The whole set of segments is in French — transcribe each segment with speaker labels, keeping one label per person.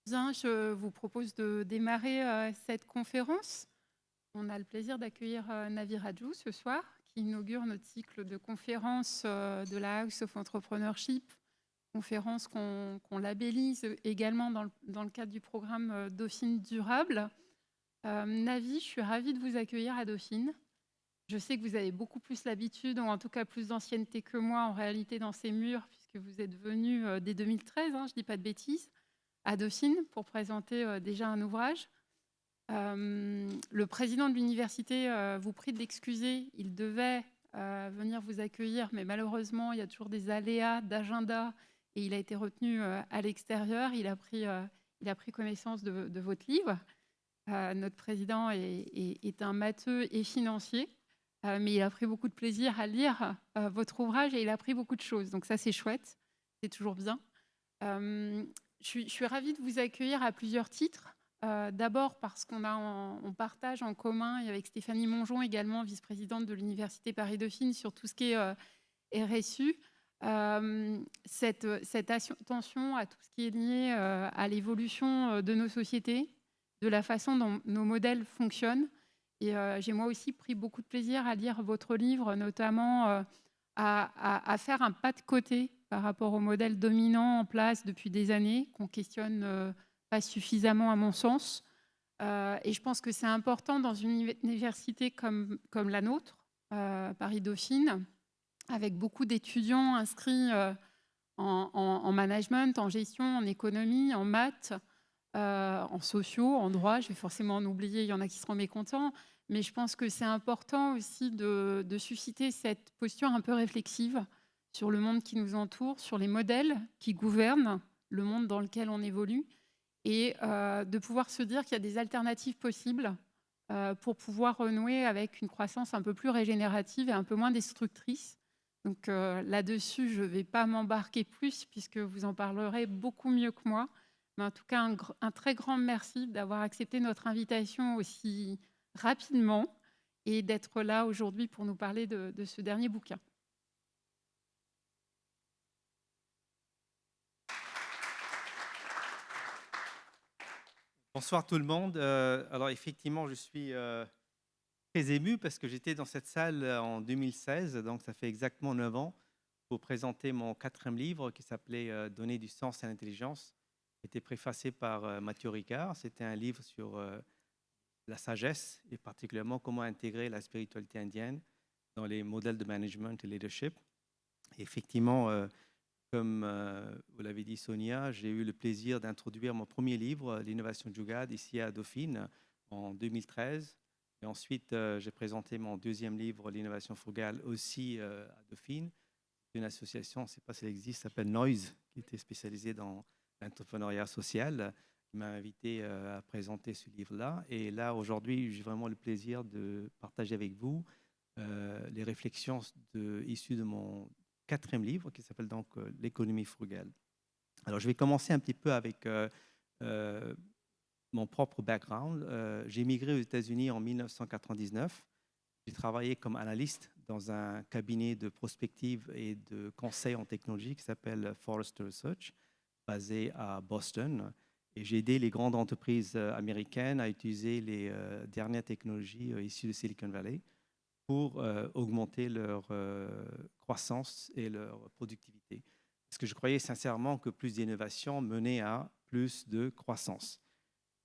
Speaker 1: Bien, je vous propose de démarrer cette conférence. On a le plaisir d'accueillir Navi Raju ce soir, qui inaugure notre cycle de conférences de la House of Entrepreneurship, conférence qu'on labellise également dans le cadre du programme Dauphine Durable. Navi, je suis ravie de vous accueillir à Dauphine. Je sais que vous avez beaucoup plus l'habitude, ou en tout cas plus d'ancienneté que moi en réalité dans ces murs, puisque vous êtes venu dès 2013, je ne dis pas de bêtises, à Dauphine pour présenter déjà un ouvrage. Le président de l'université vous prie de l'excuser. Il devait venir vous accueillir, mais malheureusement, il y a toujours des aléas d'agenda et il a été retenu à l'extérieur. Il a pris connaissance de votre livre. Notre président est un matheux et financier, mais il a pris beaucoup de plaisir à lire votre ouvrage et il a appris beaucoup de choses. Donc ça, c'est chouette. C'est toujours bien. Je suis ravie de vous accueillir à plusieurs titres. D'abord parce on partage en commun, et avec Stéphanie Mongeon également, vice-présidente de l'Université Paris-Dauphine, sur tout ce qui est RSU, cette attention à tout ce qui est lié à l'évolution de nos sociétés, de la façon dont nos modèles fonctionnent. Et j'ai moi aussi pris beaucoup de plaisir à lire votre livre, notamment à faire un pas de côté par rapport au modèle dominant en place depuis des années, qu'on questionne pas suffisamment à mon sens. Et je pense que c'est important dans une université comme la nôtre, Paris-Dauphine, avec beaucoup d'étudiants inscrits en management, en gestion, en économie, en maths, en sociaux, en droit. Je vais forcément en oublier, il y en a qui seront mécontents. Mais je pense que c'est important aussi de susciter cette posture un peu réflexive sur le monde qui nous entoure, sur les modèles qui gouvernent le monde dans lequel on évolue, et de pouvoir se dire qu'il y a des alternatives possibles pour pouvoir renouer avec une croissance un peu plus régénérative et un peu moins destructrice. Donc là-dessus, je ne vais pas m'embarquer plus puisque vous en parlerez beaucoup mieux que moi. Mais en tout cas, un très grand merci d'avoir accepté notre invitation aussi rapidement et d'être là aujourd'hui pour nous parler de ce dernier bouquin.
Speaker 2: Bonsoir tout le monde. Alors effectivement, je suis très ému parce que j'étais dans cette salle en 2016, donc ça fait exactement 9 ans, pour présenter mon 4e livre qui s'appelait Donner du sens à l'intelligence, qui était préfacé par Mathieu Ricard. C'était un livre sur la sagesse et particulièrement comment intégrer la spiritualité indienne dans les modèles de management et leadership. Et effectivement, comme vous l'avez dit, Sonia, j'ai eu le plaisir d'introduire mon premier livre, L'innovation Jugaad, ici à Dauphine, en 2013. Et ensuite, j'ai présenté mon 2e livre, L'innovation frugale, aussi à Dauphine. Une association, je ne sais pas si elle existe, s'appelle Noise, qui était spécialisée dans l'entrepreneuriat social, qui m'a invité à présenter ce livre-là. Et là, aujourd'hui, j'ai vraiment le plaisir de partager avec vous les réflexions issues de mon 4e livre qui s'appelle donc L'économie frugale. Alors, je vais commencer un petit peu avec mon propre background. J'ai immigré aux États-Unis en 1999. J'ai travaillé comme analyste dans un cabinet de prospective et de conseil en technologie qui s'appelle Forrester Research, basé à Boston. Et j'ai aidé les grandes entreprises américaines à utiliser les dernières technologies issues de Silicon Valley pour augmenter leur croissance et leur productivité. Parce que je croyais sincèrement que plus d'innovation menait à plus de croissance.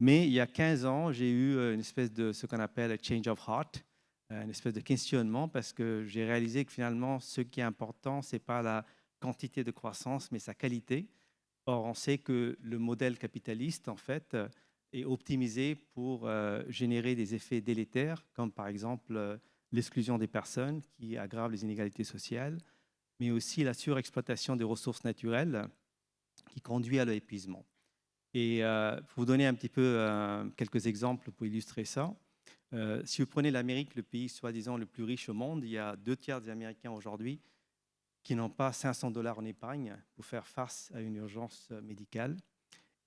Speaker 2: Mais il y a 15 ans, j'ai eu une espèce de ce qu'on appelle un change of heart, une espèce de questionnement, parce que j'ai réalisé que finalement, ce qui est important, ce n'est pas la quantité de croissance, mais sa qualité. Or, on sait que le modèle capitaliste, en fait, est optimisé pour générer des effets délétères, comme par exemple l'exclusion des personnes qui aggrave les inégalités sociales, mais aussi la surexploitation des ressources naturelles qui conduit à l'épuisement. Et pour vous donner un petit peu quelques exemples pour illustrer ça, si vous prenez l'Amérique, le pays soi-disant le plus riche au monde, il y a 2/3 des Américains aujourd'hui qui n'ont pas 500 $ en épargne pour faire face à une urgence médicale.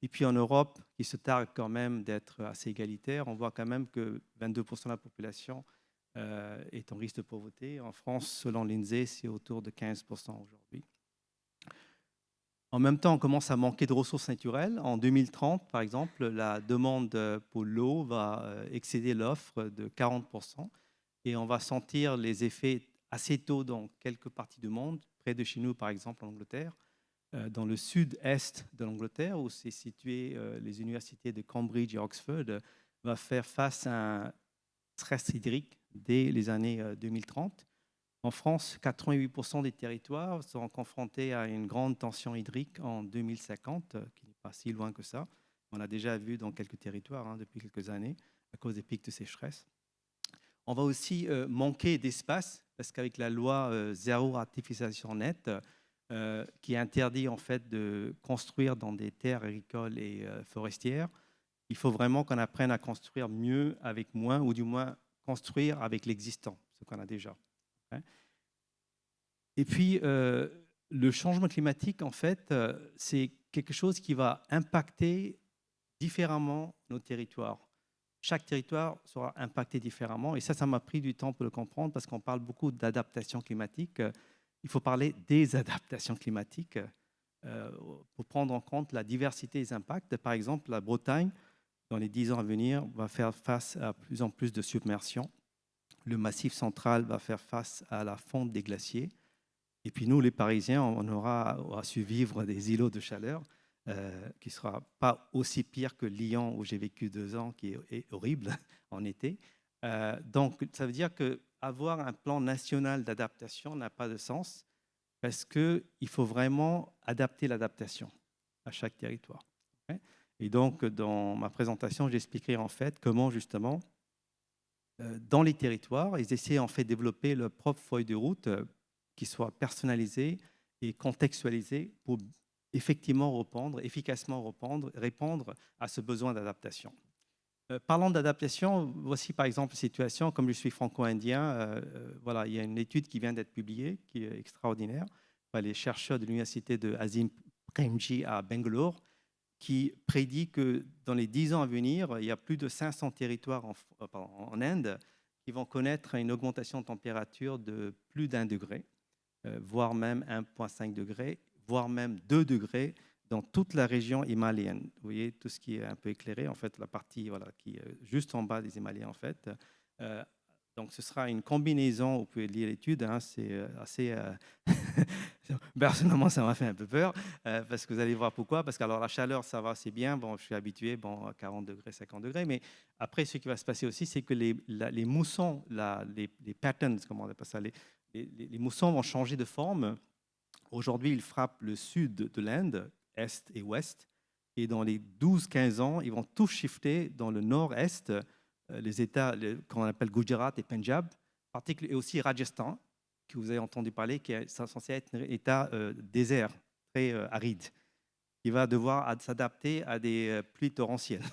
Speaker 2: Et puis en Europe, qui se targue quand même d'être assez égalitaire, on voit quand même que 22% de la population est en risque de pauvreté. En France, selon l'INSEE, c'est autour de 15% aujourd'hui. En même temps, on commence à manquer de ressources naturelles. En 2030, par exemple, la demande pour l'eau va excéder l'offre de 40%. Et on va sentir les effets assez tôt dans quelques parties du monde, près de chez nous, par exemple, en Angleterre. Dans le sud-est de l'Angleterre, où c'est situé les universités de Cambridge et Oxford, va faire face à un stress hydrique dès les années 2030. En France, 88% des territoires seront confrontés à une grande tension hydrique en 2050, qui n'est pas si loin que ça. On l'a déjà vu dans quelques territoires depuis quelques années à cause des pics de sécheresse. On va aussi manquer d'espace parce qu'avec la loi zéro artificialisation nette, qui interdit en fait de construire dans des terres agricoles et forestières, il faut vraiment qu'on apprenne à construire mieux avec moins, ou du moins construire avec l'existant, ce qu'on a déjà. Et puis, le changement climatique, en fait, c'est quelque chose qui va impacter différemment nos territoires. Chaque territoire sera impacté différemment. Et ça m'a pris du temps pour le comprendre parce qu'on parle beaucoup d'adaptation climatique. Il faut parler des adaptations climatiques pour prendre en compte la diversité des impacts. Par exemple, la Bretagne, dans les 10 ans à venir, va faire face à plus en plus de submersion. Le Massif central va faire face à la fonte des glaciers. Et puis nous, les Parisiens, on aura à survivre des îlots de chaleur qui ne sera pas aussi pire que Lyon, où j'ai vécu 2 ans, qui est horrible en été. Donc, ça veut dire qu'avoir un plan national d'adaptation n'a pas de sens parce qu'il faut vraiment adapter l'adaptation à chaque territoire. Okay. Et donc, dans ma présentation, j'expliquerai en fait comment, justement, dans les territoires, ils essaient en fait de développer leur propre feuille de route qui soit personnalisée et contextualisée pour effectivement efficacement répondre à ce besoin d'adaptation. Parlant d'adaptation, voici par exemple une situation, comme je suis franco-indien, voilà, il y a une étude qui vient d'être publiée, qui est extraordinaire, par les chercheurs de l'université de Azim Premji à Bangalore, qui prédit que dans les 10 ans à venir, il y a plus de 500 territoires en Inde qui vont connaître une augmentation de température de plus d'1 degré, voire même 1,5 degré, voire même 2 degrés dans toute la région himalayenne. Vous voyez, tout ce qui est un peu éclairé, en fait, la partie voilà, qui est juste en bas des Himalayas, en fait. Donc, ce sera une combinaison, vous pouvez lire l'étude, c'est assez... Personnellement, ça m'a fait un peu peur, parce que vous allez voir pourquoi. Parce que alors, la chaleur, ça va, c'est bien, bon, je suis habitué, bon, à 40 degrés, 50 degrés, mais après, ce qui va se passer aussi, c'est que les moussons, les patterns, comment on appelle ça, les moussons vont changer de forme. Aujourd'hui, ils frappent le sud de l'Inde, est et ouest, et dans les 12-15 ans, ils vont tous shifter dans le nord-est, les États qu'on appelle Gujarat et Punjab, et aussi Rajasthan, que vous avez entendu parler, qui est censé être un État désert, très aride, qui va devoir s'adapter à des pluies torrentielles.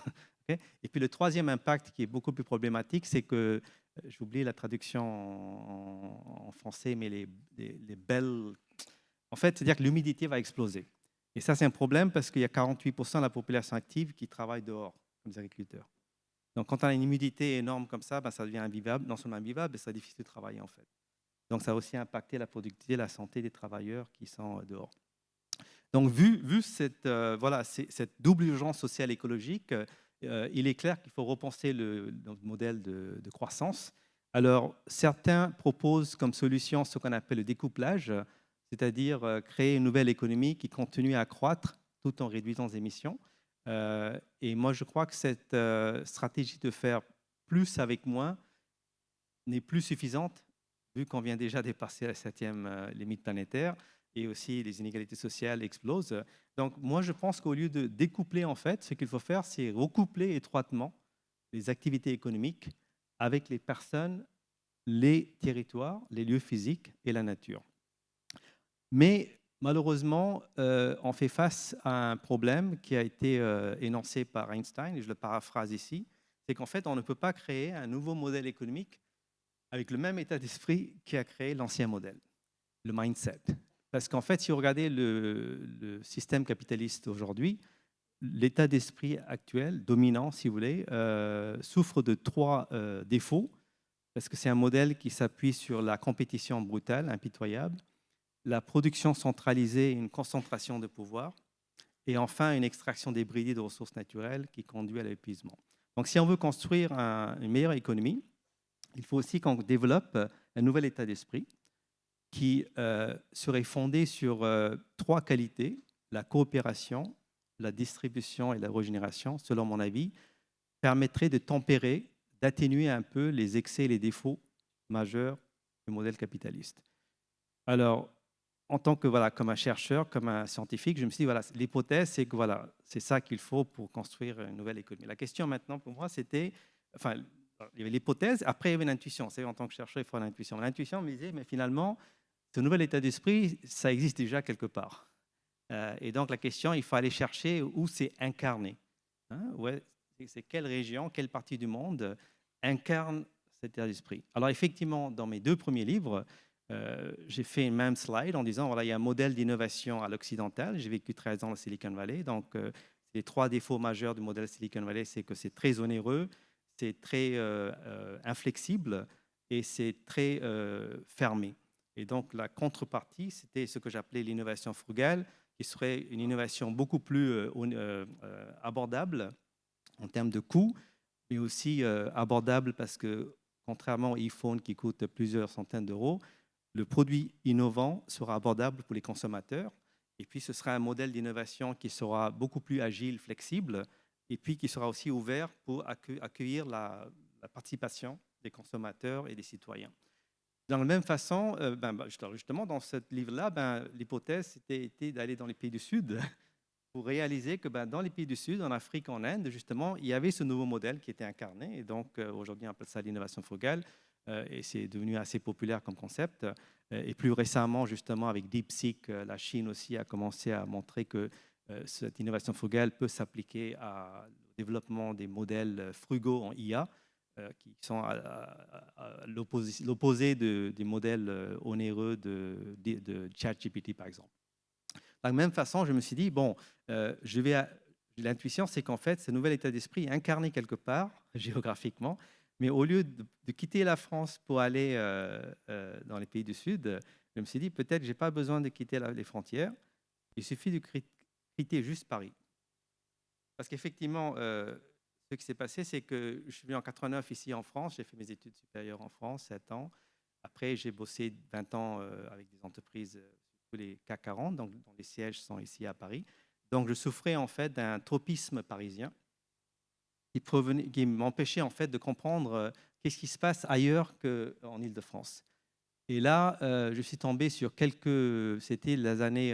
Speaker 2: Okay. Et puis le troisième impact qui est beaucoup plus problématique, c'est que, j'ai oublié la traduction en français, mais les belles... En fait, c'est-à-dire que l'humidité va exploser. Et ça, c'est un problème parce qu'il y a 48% de la population active qui travaille dehors, comme des agriculteurs. Donc, quand on a une humidité énorme comme ça, ben, ça devient invivable. Non seulement invivable, mais c'est difficile de travailler, en fait. Donc, ça a aussi impacté la productivité, la santé des travailleurs qui sont dehors. Donc, vu cette, voilà, cette double urgence sociale et écologique, il est clair qu'il faut repenser notre modèle de croissance. Alors, certains proposent comme solution ce qu'on appelle le découplage, c'est-à-dire créer une nouvelle économie qui continue à croître tout en réduisant les émissions. Et moi, je crois que cette stratégie de faire plus avec moins n'est plus suffisante, vu qu'on vient déjà dépasser la 7e limite planétaire et aussi les inégalités sociales explosent. Donc, moi, je pense qu'au lieu de découpler, en fait, ce qu'il faut faire, c'est recoupler étroitement les activités économiques avec les personnes, les territoires, les lieux physiques et la nature. Mais malheureusement, on fait face à un problème qui a été énoncé par Einstein, et je le paraphrase ici, c'est qu'en fait, on ne peut pas créer un nouveau modèle économique avec le même état d'esprit qui a créé l'ancien modèle, le mindset. Parce qu'en fait, si vous regardez le système capitaliste aujourd'hui, l'état d'esprit actuel, dominant, si vous voulez, souffre de 3 défauts, parce que c'est un modèle qui s'appuie sur la compétition brutale, impitoyable, la production centralisée et une concentration de pouvoir, et enfin une extraction débridée de ressources naturelles qui conduit à l'épuisement. Donc si on veut construire une meilleure économie, il faut aussi qu'on développe un nouvel état d'esprit qui serait fondé sur 3 qualités: la coopération, la distribution et la régénération, selon mon avis, permettrait de tempérer, d'atténuer un peu les excès et les défauts majeurs du modèle capitaliste. Alors, en tant que, voilà, comme un chercheur, comme un scientifique, je me suis dit, voilà, l'hypothèse, c'est que voilà, c'est ça qu'il faut pour construire une nouvelle économie. La question maintenant pour moi, c'était, enfin, il y avait l'hypothèse, après il y avait l'intuition. C'est en tant que chercheur, il faut l'intuition. L'intuition me disait, mais finalement, ce nouvel état d'esprit, ça existe déjà quelque part. Et donc la question, il faut aller chercher où c'est incarné. Hein, ouais, c'est quelle région, quelle partie du monde incarne cet état d'esprit. Alors effectivement, dans mes 2 premiers livres, j'ai fait une même slide en disant, voilà, il y a un modèle d'innovation à l'occidental. J'ai vécu 13 ans au Silicon Valley. Donc, les 3 défauts majeurs du modèle Silicon Valley, c'est que c'est très onéreux, c'est très inflexible et c'est très fermé. Et donc, la contrepartie, c'était ce que j'appelais l'innovation frugale, qui serait une innovation beaucoup plus abordable en termes de coûts, mais aussi abordable parce que, contrairement au iPhone qui coûte plusieurs centaines d'euros, le produit innovant sera abordable pour les consommateurs. Et puis, ce sera un modèle d'innovation qui sera beaucoup plus agile, flexible, et puis qui sera aussi ouvert pour accueillir la participation des consommateurs et des citoyens. De la même façon, justement, dans ce livre-là, l'hypothèse était d'aller dans les pays du Sud pour réaliser que dans les pays du Sud, en Afrique, en Inde, justement, il y avait ce nouveau modèle qui était incarné. Et donc, aujourd'hui, on appelle ça l'innovation frugale. Et c'est devenu assez populaire comme concept. Et plus récemment, justement, avec DeepSeek, la Chine aussi a commencé à montrer que cette innovation frugale peut s'appliquer au développement des modèles frugaux en IA, qui sont à l'opposé des modèles onéreux de ChatGPT, par exemple. De la même façon, je me suis dit, bon, l'intuition, c'est qu'en fait, ce nouvel état d'esprit est incarné quelque part, géographiquement, mais au lieu de quitter la France pour aller dans les pays du Sud, je me suis dit, peut-être je n'ai pas besoin de quitter les frontières, il suffit de quitter juste Paris. Parce qu'effectivement, ce qui s'est passé, c'est que je suis venu en 89 ici en France, j'ai fait mes études supérieures en France, 7 ans. Après, j'ai bossé 20 ans avec des entreprises, surtout les CAC 40, donc dont les sièges sont ici à Paris. Donc, je souffrais en fait d'un tropisme parisien qui m'empêchait en fait de comprendre qu'est-ce qui se passe ailleurs qu'en Île-de-France. Et là, je suis tombé sur c'était les années,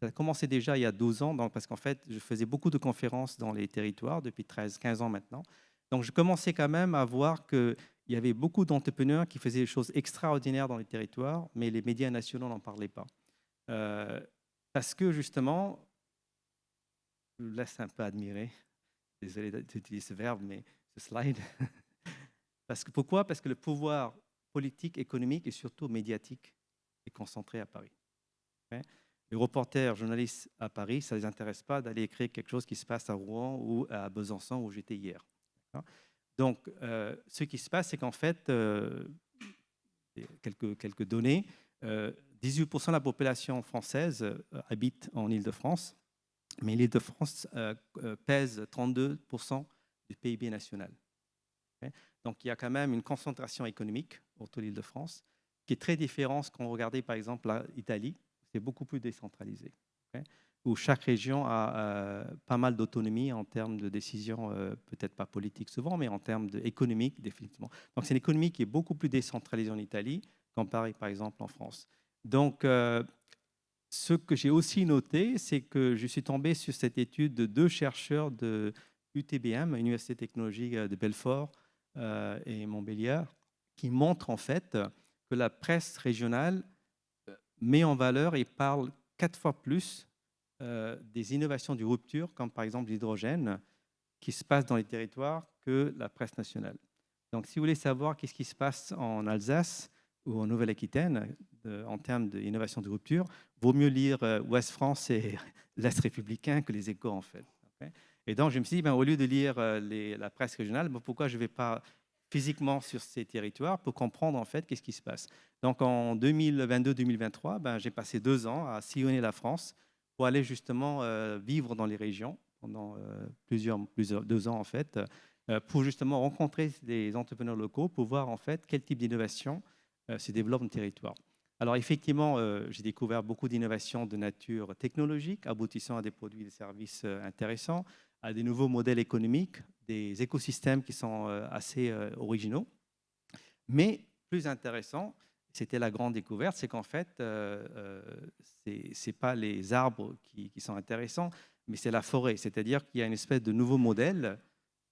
Speaker 2: ça a commencé déjà il y a 12 ans, donc, parce qu'en fait, je faisais beaucoup de conférences dans les territoires depuis 13-15 ans maintenant. Donc, je commençais quand même à voir qu'il y avait beaucoup d'entrepreneurs qui faisaient des choses extraordinaires dans les territoires, mais les médias nationaux n'en parlaient pas. Parce que justement, je vous laisse un peu admirer, désolé d'utiliser ce verbe, mais ce slide. Pourquoi ? Parce que le pouvoir politique, économique et surtout médiatique est concentré à Paris. Okay ? Les reporters, journalistes à Paris, ça ne les intéresse pas d'aller écrire quelque chose qui se passe à Rouen ou à Besançon où j'étais hier. Donc, ce qui se passe, c'est qu'en fait, quelques données, 18% de la population française habite en Île-de-France, mais l'Île-de-France pèse 32% du PIB national. Okay ? Donc, il y a quand même une concentration économique autour de l'Île-de-France qui est très différente quand on regarde, par exemple, l'Italie. C'est beaucoup plus décentralisé, okay, où chaque région a pas mal d'autonomie en termes de décisions, peut-être pas politiques souvent, mais en termes économiques, définitivement. Donc, c'est une économie qui est beaucoup plus décentralisée en Italie, comparée, par exemple, en France. Donc, ce que j'ai aussi noté, c'est que je suis tombé sur cette étude de 2 chercheurs de UTBM, Université technologique de Belfort et Montbéliard, qui montrent en fait que la presse régionale met en valeur et parle 4 fois plus des innovations de rupture, comme par exemple l'hydrogène, qui se passe dans les territoires que la presse nationale. Donc, si vous voulez savoir qu'est-ce qui se passe en Alsace ou en Nouvelle-Aquitaine en termes d'innovation de rupture, vaut mieux lire Ouest France et l'Est républicain que les Échos, en fait. Okay ? Et donc, je me suis dit, au lieu de lire la presse régionale, pourquoi je ne vais pas physiquement sur ces territoires pour comprendre en fait qu'est-ce qui se passe. Donc en 2022-2023, ben, j'ai passé 2 ans à sillonner la France pour aller justement vivre dans les régions pendant plusieurs 2 ans en fait, pour justement rencontrer des entrepreneurs locaux pour voir en fait quel type d'innovation se développe dans le territoire. Alors effectivement, j'ai découvert beaucoup d'innovations de nature technologique, aboutissant à des produits et des services intéressants, à des nouveaux modèles économiques, des écosystèmes qui sont assez originaux. Mais plus intéressant, c'était la grande découverte, c'est qu'en fait, ce n'est pas les arbres qui sont intéressants, mais c'est la forêt. C'est-à-dire qu'il y a une espèce de nouveau modèle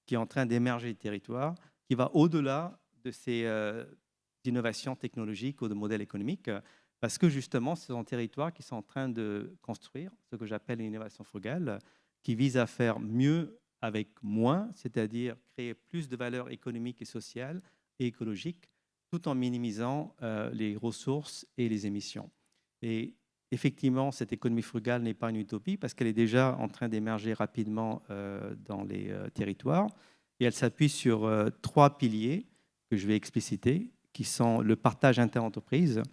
Speaker 2: qui est en train d'émerger du territoire, qui va au-delà de ces innovations technologiques ou de modèles économiques, parce que justement, ce sont des territoires qui sont en train de construire ce que j'appelle l'innovation frugale, qui vise à faire mieux avec moins, c'est-à-dire créer plus de valeur économique et sociale et écologique, tout en minimisant les ressources et les émissions. Et effectivement, cette économie frugale n'est pas une utopie parce qu'elle est déjà en train d'émerger rapidement dans les territoires. Et elle s'appuie sur 3 piliers que je vais expliciter, qui sont le partage inter-entreprise,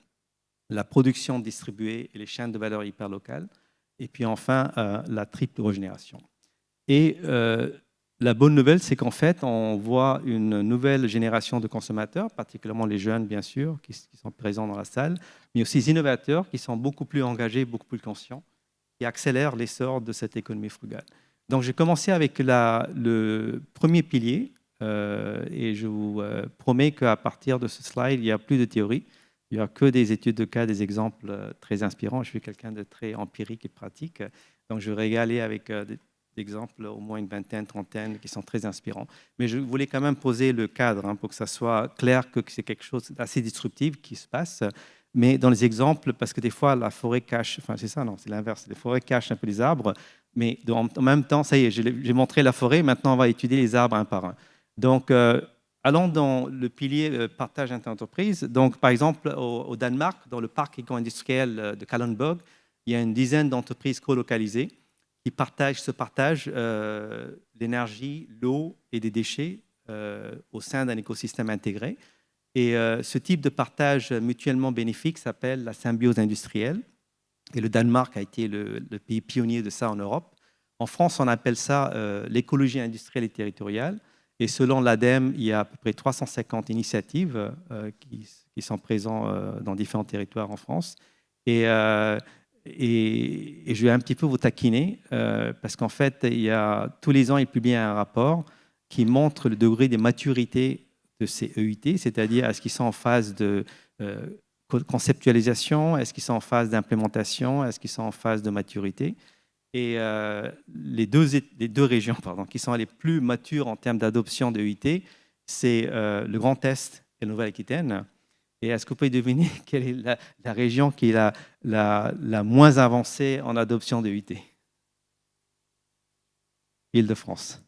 Speaker 2: la production distribuée et les chaînes de valeur hyper locales, et puis enfin la triple régénération. Et la bonne nouvelle, c'est qu'en fait, on voit une nouvelle génération de consommateurs, particulièrement les jeunes, bien sûr, qui sont présents dans la salle, mais aussi les innovateurs qui sont beaucoup plus engagés, beaucoup plus conscients, qui accélèrent l'essor de cette économie frugale. Donc, j'ai commencé avec le premier pilier, et je vous promets qu'à partir de ce slide, il n'y a plus de théorie, il n'y a que des études de cas, des exemples très inspirants. Je suis quelqu'un de très empirique et pratique, donc je vais régaler avec des exemples, au moins une vingtaine, trentaine, qui sont très inspirants. Mais je voulais quand même poser le cadre pour que ça soit clair que c'est quelque chose d'assez disruptif qui se passe. Mais dans les exemples, parce que des fois, la forêt cache, enfin c'est ça, non, c'est l'inverse, les forêts cachent un peu les arbres, mais en même temps, ça y est, j'ai montré la forêt, maintenant on va étudier les arbres un par un. Donc, allons dans le pilier partage inter-entreprise. Donc, par exemple, au Danemark, dans le parc éco-industriel de Kalundborg, il y a une dizaine d'entreprises colocalisées qui se partagent l'énergie, l'eau et des déchets au sein d'un écosystème intégré. Et ce type de partage mutuellement bénéfique s'appelle la symbiose industrielle. Et le Danemark a été le pays pionnier de ça en Europe. En France, on appelle ça l'écologie industrielle et territoriale. Et selon l'ADEME, il y a à peu près 350 initiatives qui sont présentes dans différents territoires en France. Et je vais un petit peu vous taquiner, parce qu'en fait, tous les ans, ils publient un rapport qui montre le degré de maturité de ces EIT, c'est-à-dire est-ce qu'ils sont en phase de conceptualisation, est-ce qu'ils sont en phase d'implémentation, est-ce qu'ils sont en phase de maturité. Et les deux régions qui sont les plus matures en termes d'adoption de EIT, c'est le Grand Est et la Nouvelle-Aquitaine. Et est-ce que vous pouvez deviner quelle est la région qui est la moins avancée en adoption de EIT? Île-de-France.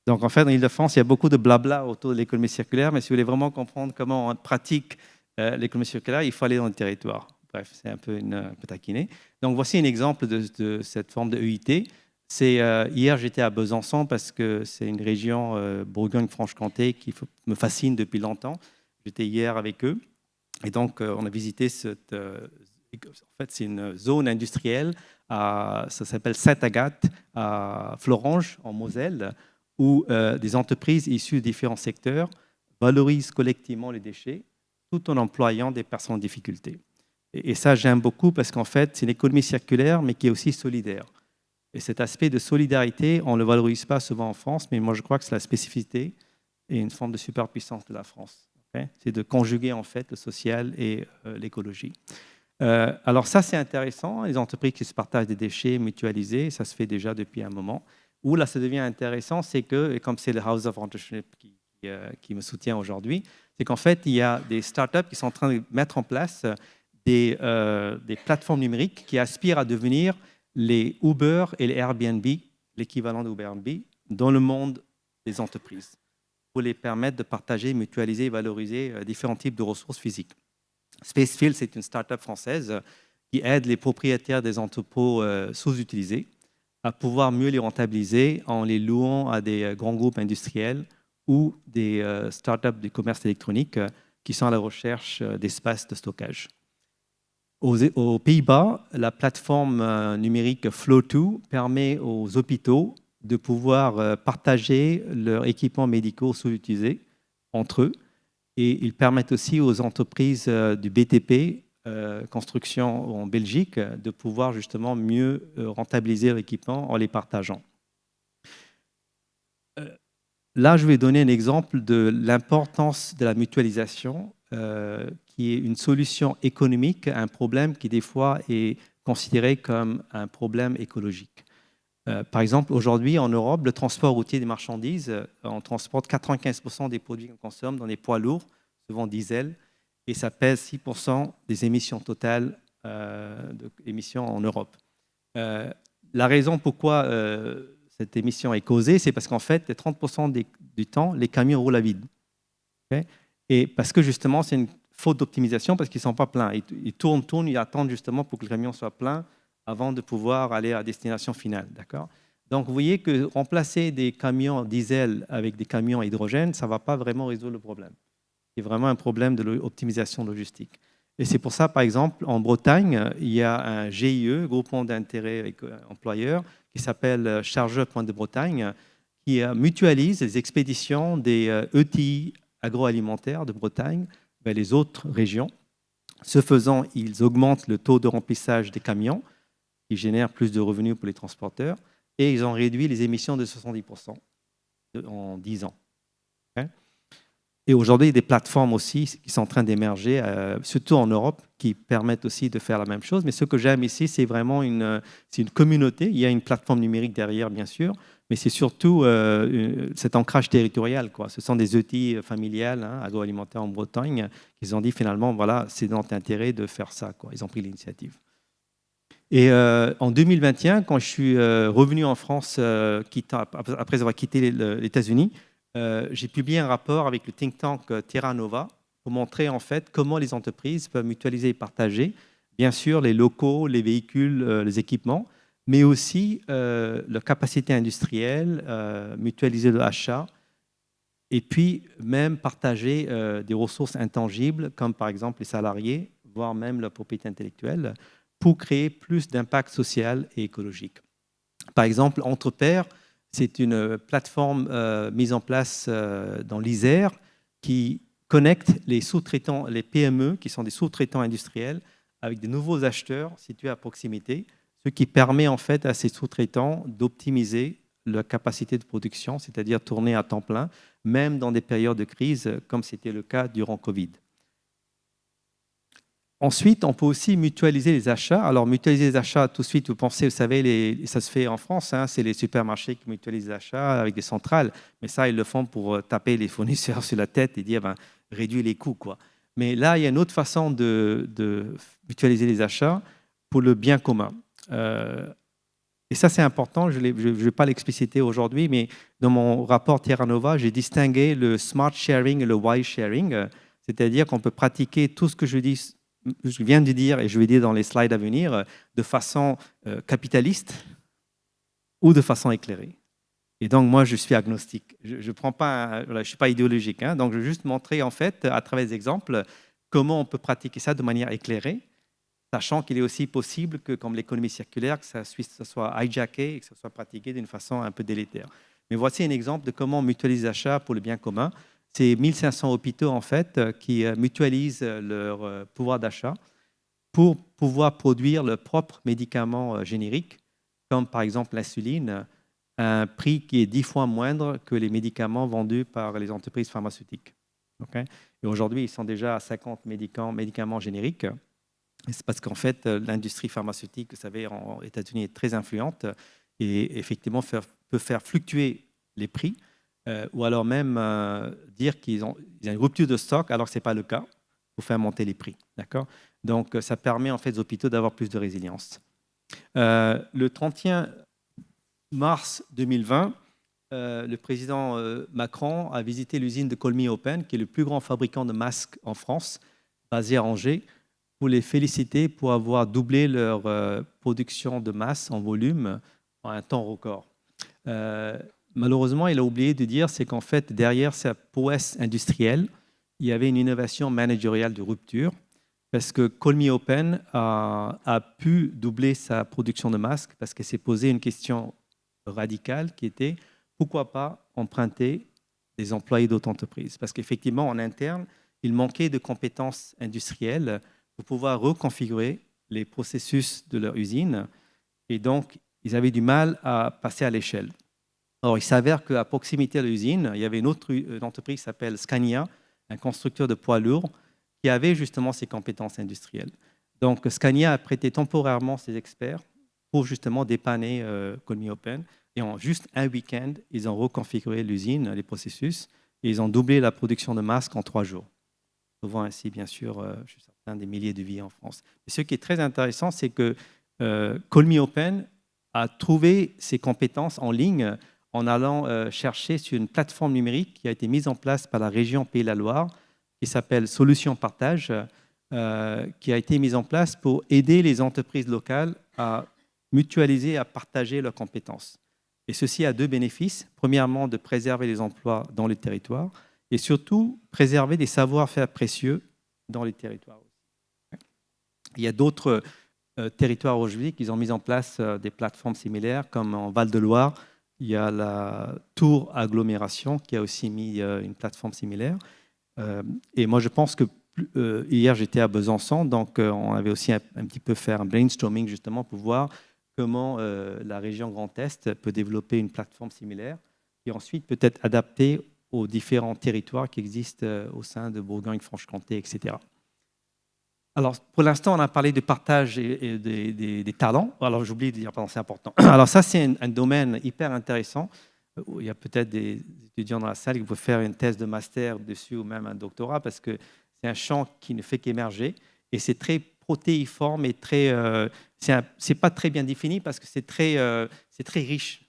Speaker 2: Donc, en fait, dans l'Île-de-France, il y a beaucoup de blabla autour de l'économie circulaire, mais si vous voulez vraiment comprendre comment on pratique l'économie circulaire, il faut aller dans le territoire. Bref, c'est un peu taquiné. Donc, voici un exemple de cette forme de EIT. Hier, j'étais à Besançon parce que c'est une région Bourgogne-Franche-Comté qui me fascine depuis longtemps. J'étais hier avec eux. Et donc, on a visité en fait, c'est une zone industrielle, ça s'appelle Sainte-Agathe, à Florange, en Moselle, où des entreprises issues de différents secteurs valorisent collectivement les déchets tout en employant des personnes en difficulté. Et ça, j'aime beaucoup parce qu'en fait, c'est une économie circulaire, mais qui est aussi solidaire. Et cet aspect de solidarité, on ne le valorise pas souvent en France, mais moi, je crois que c'est la spécificité et une forme de superpuissance de la France. Okay, c'est de conjuguer en fait le social et l'écologie. Alors ça, c'est intéressant, les entreprises qui se partagent des déchets mutualisés, ça se fait déjà depuis un moment. Où là, ça devient intéressant, c'est que, et comme c'est le House of Entrepreneurship qui me soutient aujourd'hui, c'est qu'en fait, il y a des startups qui sont en train de mettre en place des plateformes numériques qui aspirent à devenir les Uber et les Airbnb, l'équivalent d'Uber Airbnb, dans le monde des entreprises, pour les permettre de partager, mutualiser et valoriser différents types de ressources physiques. Spacefield, c'est une start-up française qui aide les propriétaires des entrepôts sous-utilisés à pouvoir mieux les rentabiliser en les louant à des grands groupes industriels ou des startups du commerce électronique qui sont à la recherche d'espaces de stockage. Aux Pays-Bas, la plateforme numérique Flow2 permet aux hôpitaux de pouvoir partager leurs équipements médicaux sous-utilisés entre eux. Et ils permettent aussi aux entreprises du BTP, construction en Belgique, de pouvoir justement mieux rentabiliser leur équipement en les partageant. Là, je vais donner un exemple de l'importance de la mutualisation, qui est une solution économique à un problème qui, des fois, est considéré comme un problème écologique. Par exemple, aujourd'hui, en Europe, le transport routier des marchandises, on transporte 95% des produits qu'on consomme dans des poids lourds, souvent diesel, et ça pèse 6% des émissions totales d'émissions en Europe. La raison pourquoi cette émission est causée, c'est parce qu'en fait, 30% du temps, les camions roulent à vide. Okay, et parce que justement, c'est une faute d'optimisation parce qu'ils ne sont pas pleins. Ils tournent, ils attendent justement pour que le camion soit plein avant de pouvoir aller à la destination finale. D'accord ? Donc, vous voyez que remplacer des camions diesel avec des camions à hydrogène, ça ne va pas vraiment résoudre le problème. C'est vraiment un problème de l'optimisation logistique. Et c'est pour ça, par exemple, en Bretagne, il y a un GIE, groupement d'intérêt employeur, qui s'appelle Chargeurs Pointe de Bretagne, qui mutualise les expéditions des ETI agroalimentaires de Bretagne vers les autres régions. Ce faisant, ils augmentent le taux de remplissage des camions, qui génèrent plus de revenus pour les transporteurs, et ils ont réduit les émissions de 70% en 10 ans. Okay, et aujourd'hui, il y a des plateformes aussi qui sont en train d'émerger, surtout en Europe, qui permettent aussi de faire la même chose. Mais ce que j'aime ici, c'est vraiment une communauté. Il y a une plateforme numérique derrière, bien sûr, mais c'est surtout cet ancrage territorial, quoi. Ce sont des ETI familiales, agroalimentaires en Bretagne, qui ont dit finalement, voilà, c'est dans notre intérêt de faire ça, quoi. Ils ont pris l'initiative. Et en 2021, quand je suis revenu en France, après avoir quitté les États-Unis, j'ai publié un rapport avec le think tank Terra Nova pour montrer en fait comment les entreprises peuvent mutualiser et partager, bien sûr, les locaux, les véhicules, les équipements, mais aussi leur capacité industrielle, mutualiser l'achat, et puis même partager des ressources intangibles, comme par exemple les salariés, voire même la propriété intellectuelle, pour créer plus d'impact social et écologique. Par exemple, Entre Pairs, c'est une plateforme mise en place dans l'Isère qui connecte les sous-traitants, les PME, qui sont des sous-traitants industriels, avec de nouveaux acheteurs situés à proximité, ce qui permet en fait à ces sous-traitants d'optimiser leur capacité de production, c'est-à-dire tourner à temps plein, même dans des périodes de crise, comme c'était le cas durant Covid. Ensuite, on peut aussi mutualiser les achats. Alors, mutualiser les achats, tout de suite, vous pensez, vous savez, ça se fait en France, c'est les supermarchés qui mutualisent les achats avec des centrales. Mais ça, ils le font pour taper les fournisseurs sur la tête et dire, réduire les coûts, quoi. Mais là, il y a une autre façon de mutualiser les achats pour le bien commun. Et ça, c'est important. Je ne vais pas l'expliciter aujourd'hui, mais dans mon rapport Terra Nova, j'ai distingué le smart sharing et le wise sharing. C'est-à-dire qu'on peut pratiquer tout ce que je viens de dire, et je vais dire dans les slides à venir, de façon capitaliste ou de façon éclairée. Et donc, moi, je suis agnostique. Je ne suis pas idéologique. Donc, je vais juste montrer, en fait, à travers des exemples, comment on peut pratiquer ça de manière éclairée, sachant qu'il est aussi possible que, comme l'économie circulaire, que ça soit hijacké et que ça soit pratiqué d'une façon un peu délétère. Mais voici un exemple de comment on mutualise les achats pour le bien commun. C'est 1500 hôpitaux, en fait, qui mutualisent leur pouvoir d'achat pour pouvoir produire leurs propres médicaments génériques, comme par exemple l'insuline, à un prix qui est 10 fois moindre que les médicaments vendus par les entreprises pharmaceutiques. Okay, et aujourd'hui, ils sont déjà à 50 médicaments génériques. C'est parce qu'en fait, l'industrie pharmaceutique, vous savez, aux États-Unis est très influente et effectivement peut faire fluctuer les prix. Ou alors même dire qu'ils ont une rupture de stock alors que ce n'est pas le cas pour faire monter les prix. D'accord ? Donc, ça permet en fait aux hôpitaux d'avoir plus de résilience. Le 31 mars 2020, le président Macron a visité l'usine de Colmy Open, qui est le plus grand fabricant de masques en France, basé à Angers, pour les féliciter pour avoir doublé leur production de masse en volume en un temps record. malheureusement, il a oublié de dire, c'est qu'en fait, derrière sa prouesse industrielle, il y avait une innovation managériale de rupture, parce que Call Me Open a pu doubler sa production de masques, parce qu'elle s'est posé une question radicale qui était, pourquoi pas emprunter des employés d'autres entreprises? Parce qu'effectivement, en interne, il manquait de compétences industrielles pour pouvoir reconfigurer les processus de leur usine, et donc, ils avaient du mal à passer à l'échelle. Or, il s'avère qu'à proximité de l'usine, il y avait une autre entreprise qui s'appelle Scania, un constructeur de poids lourds, qui avait justement ces compétences industrielles. Donc, Scania a prêté temporairement ses experts pour justement dépanner Call Me Open. Et en juste un week-end, ils ont reconfiguré l'usine, les processus, et ils ont doublé la production de masques en 3 jours. Sauvant ainsi, bien sûr, je suis certain, des milliers de vies en France. Et ce qui est très intéressant, c'est que Call Me Open a trouvé ses compétences en ligne en allant chercher sur une plateforme numérique qui a été mise en place par la région Pays de la Loire, qui s'appelle Solutions Partage, qui a été mise en place pour aider les entreprises locales à mutualiser, à partager leurs compétences. Et ceci a 2 bénéfices. Premièrement, de préserver les emplois dans les territoires et surtout préserver des savoir-faire précieux dans les territoires. Il y a d'autres territoires aujourd'hui qui ont mis en place des plateformes similaires, comme en Val-de-Loire, il y a la Tour Agglomération qui a aussi mis une plateforme similaire. Et moi, je pense que hier, j'étais à Besançon, donc on avait aussi un petit peu fait un brainstorming justement pour voir comment la région Grand Est peut développer une plateforme similaire et ensuite peut-être adaptée aux différents territoires qui existent au sein de Bourgogne-Franche-Comté, etc. Alors, pour l'instant, on a parlé de partage et des talents. Alors, j'oublie de dire, pardon, c'est important. Alors, ça, c'est un domaine hyper intéressant. Il y a peut-être des étudiants dans la salle qui peuvent faire une thèse de master dessus ou même un doctorat parce que c'est un champ qui ne fait qu'émerger et c'est très protéiforme et très, c'est pas très bien défini parce que c'est très riche,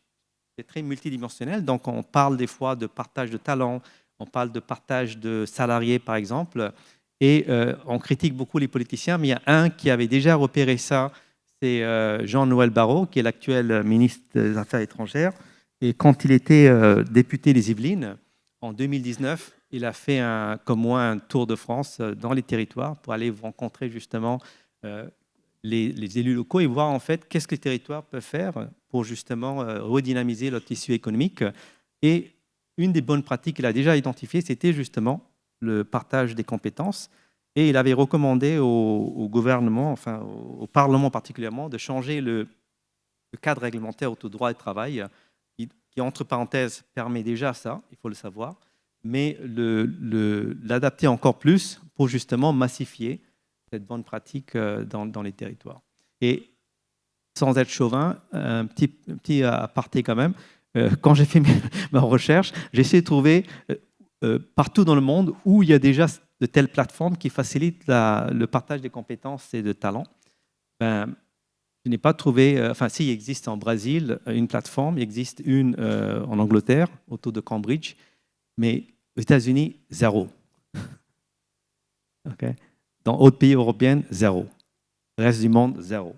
Speaker 2: c'est très multidimensionnel. Donc, on parle des fois de partage de talents, on parle de partage de salariés, par exemple. Et on critique beaucoup les politiciens, mais il y a un qui avait déjà repéré ça, c'est Jean-Noël Barrot, qui est l'actuel ministre des Affaires étrangères. Et quand il était député des Yvelines, en 2019, il a fait, comme moi, un tour de France dans les territoires pour aller rencontrer justement les élus locaux et voir en fait qu'est-ce que les territoires peuvent faire pour justement redynamiser leur tissu économique. Et une des bonnes pratiques qu'il a déjà identifiées, c'était justement le partage des compétences. Et il avait recommandé au gouvernement, enfin au Parlement particulièrement, de changer le cadre réglementaire autour du droit du travail, qui, entre parenthèses, permet déjà ça, il faut le savoir, mais l'adapter encore plus pour justement massifier cette bonne pratique dans les territoires. Et sans être chauvin, un petit aparté quand même, quand j'ai fait ma recherche, j'ai essayé de trouver partout dans le monde où il y a déjà de telles plateformes qui facilitent le partage des compétences et de talents. Je n'ai pas trouvé, enfin si, il existe en Brésil une plateforme, il existe une en Angleterre, autour de Cambridge, mais aux États-Unis, 0. Okay. Dans d'autres pays européens, 0. Le reste du monde, 0.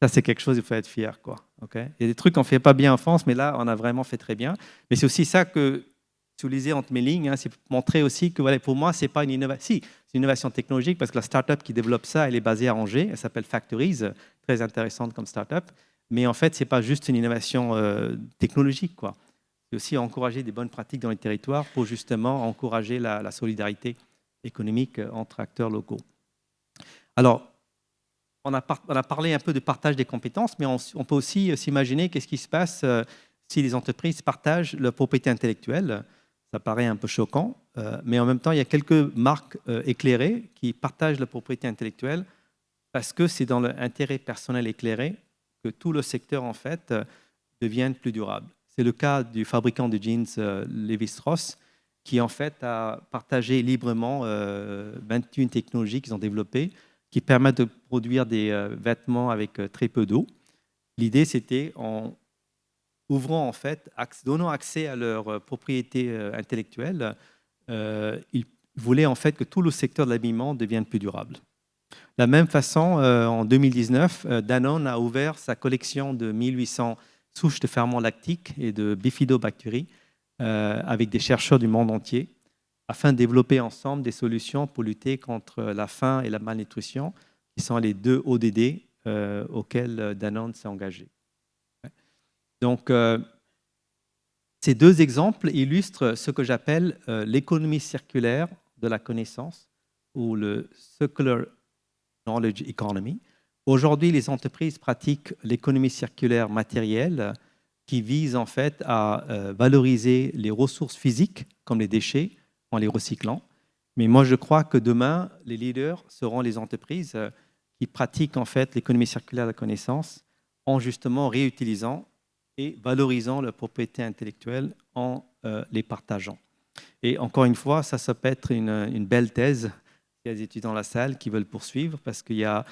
Speaker 2: Ça, c'est quelque chose, il faut être fier, quoi. Okay. Il y a des trucs qu'on ne fait pas bien en France, mais là, on a vraiment fait très bien. Mais c'est aussi ça que je lisais entre mes lignes, c'est pour montrer aussi que voilà, pour moi, ce n'est pas une innovation. Si, c'est une innovation technologique parce que la start-up qui développe ça, elle est basée à Angers, elle s'appelle Factories, très intéressante comme start-up. Mais en fait, ce n'est pas juste une innovation technologique, quoi. C'est aussi encourager des bonnes pratiques dans les territoires pour justement encourager la solidarité économique entre acteurs locaux. Alors, on a parlé un peu de partage des compétences, mais on peut aussi s'imaginer qu'est-ce qui se passe si les entreprises partagent leur propriété intellectuelle. Ça paraît un peu choquant, mais en même temps, il y a quelques marques éclairées qui partagent la propriété intellectuelle parce que c'est dans leur intérêt personnel éclairé que tout le secteur, en fait, devienne plus durable. C'est le cas du fabricant de jeans Lévi-Strauss, qui, en fait, a partagé librement 21 technologies qu'ils ont développées qui permettent de produire des vêtements avec très peu d'eau. L'idée, c'était en ouvrant, en fait, donnant accès à leur propriété intellectuelle, ils voulaient en fait que tout le secteur de l'habillement devienne plus durable. De la même façon, en 2019, Danone a ouvert sa collection de 1800 souches de ferments lactiques et de bifidobactéries avec des chercheurs du monde entier afin de développer ensemble des solutions pour lutter contre la faim et la malnutrition, qui sont les deux ODD auxquels Danone s'est engagé. Donc, ces deux exemples illustrent ce que j'appelle l'économie circulaire de la connaissance ou le Circular Knowledge Economy. Aujourd'hui, les entreprises pratiquent l'économie circulaire matérielle qui vise en fait à valoriser les ressources physiques comme les déchets en les recyclant. Mais moi, je crois que demain, les leaders seront les entreprises qui pratiquent en fait l'économie circulaire de la connaissance en justement réutilisant et valorisant leurs propriétés intellectuelles en les partageant. Et encore une fois, ça peut être une belle thèse. Il y a des étudiants dans la salle qui veulent poursuivre parce qu'il y a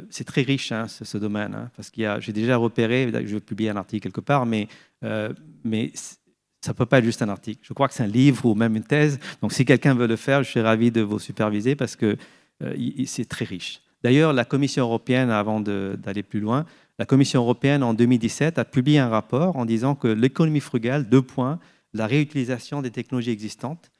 Speaker 2: c'est très riche ce domaine, parce qu'il y a, j'ai déjà repéré, je vais publier un article quelque part, mais ça ne peut pas être juste un article. Je crois que c'est un livre ou même une thèse. Donc si quelqu'un veut le faire, je suis ravi de vous superviser parce que c'est très riche. D'ailleurs, la Commission européenne, avant d'aller plus loin, la Commission européenne en 2017 a publié un rapport en disant que l'économie frugale, la réutilisation des technologies existantes,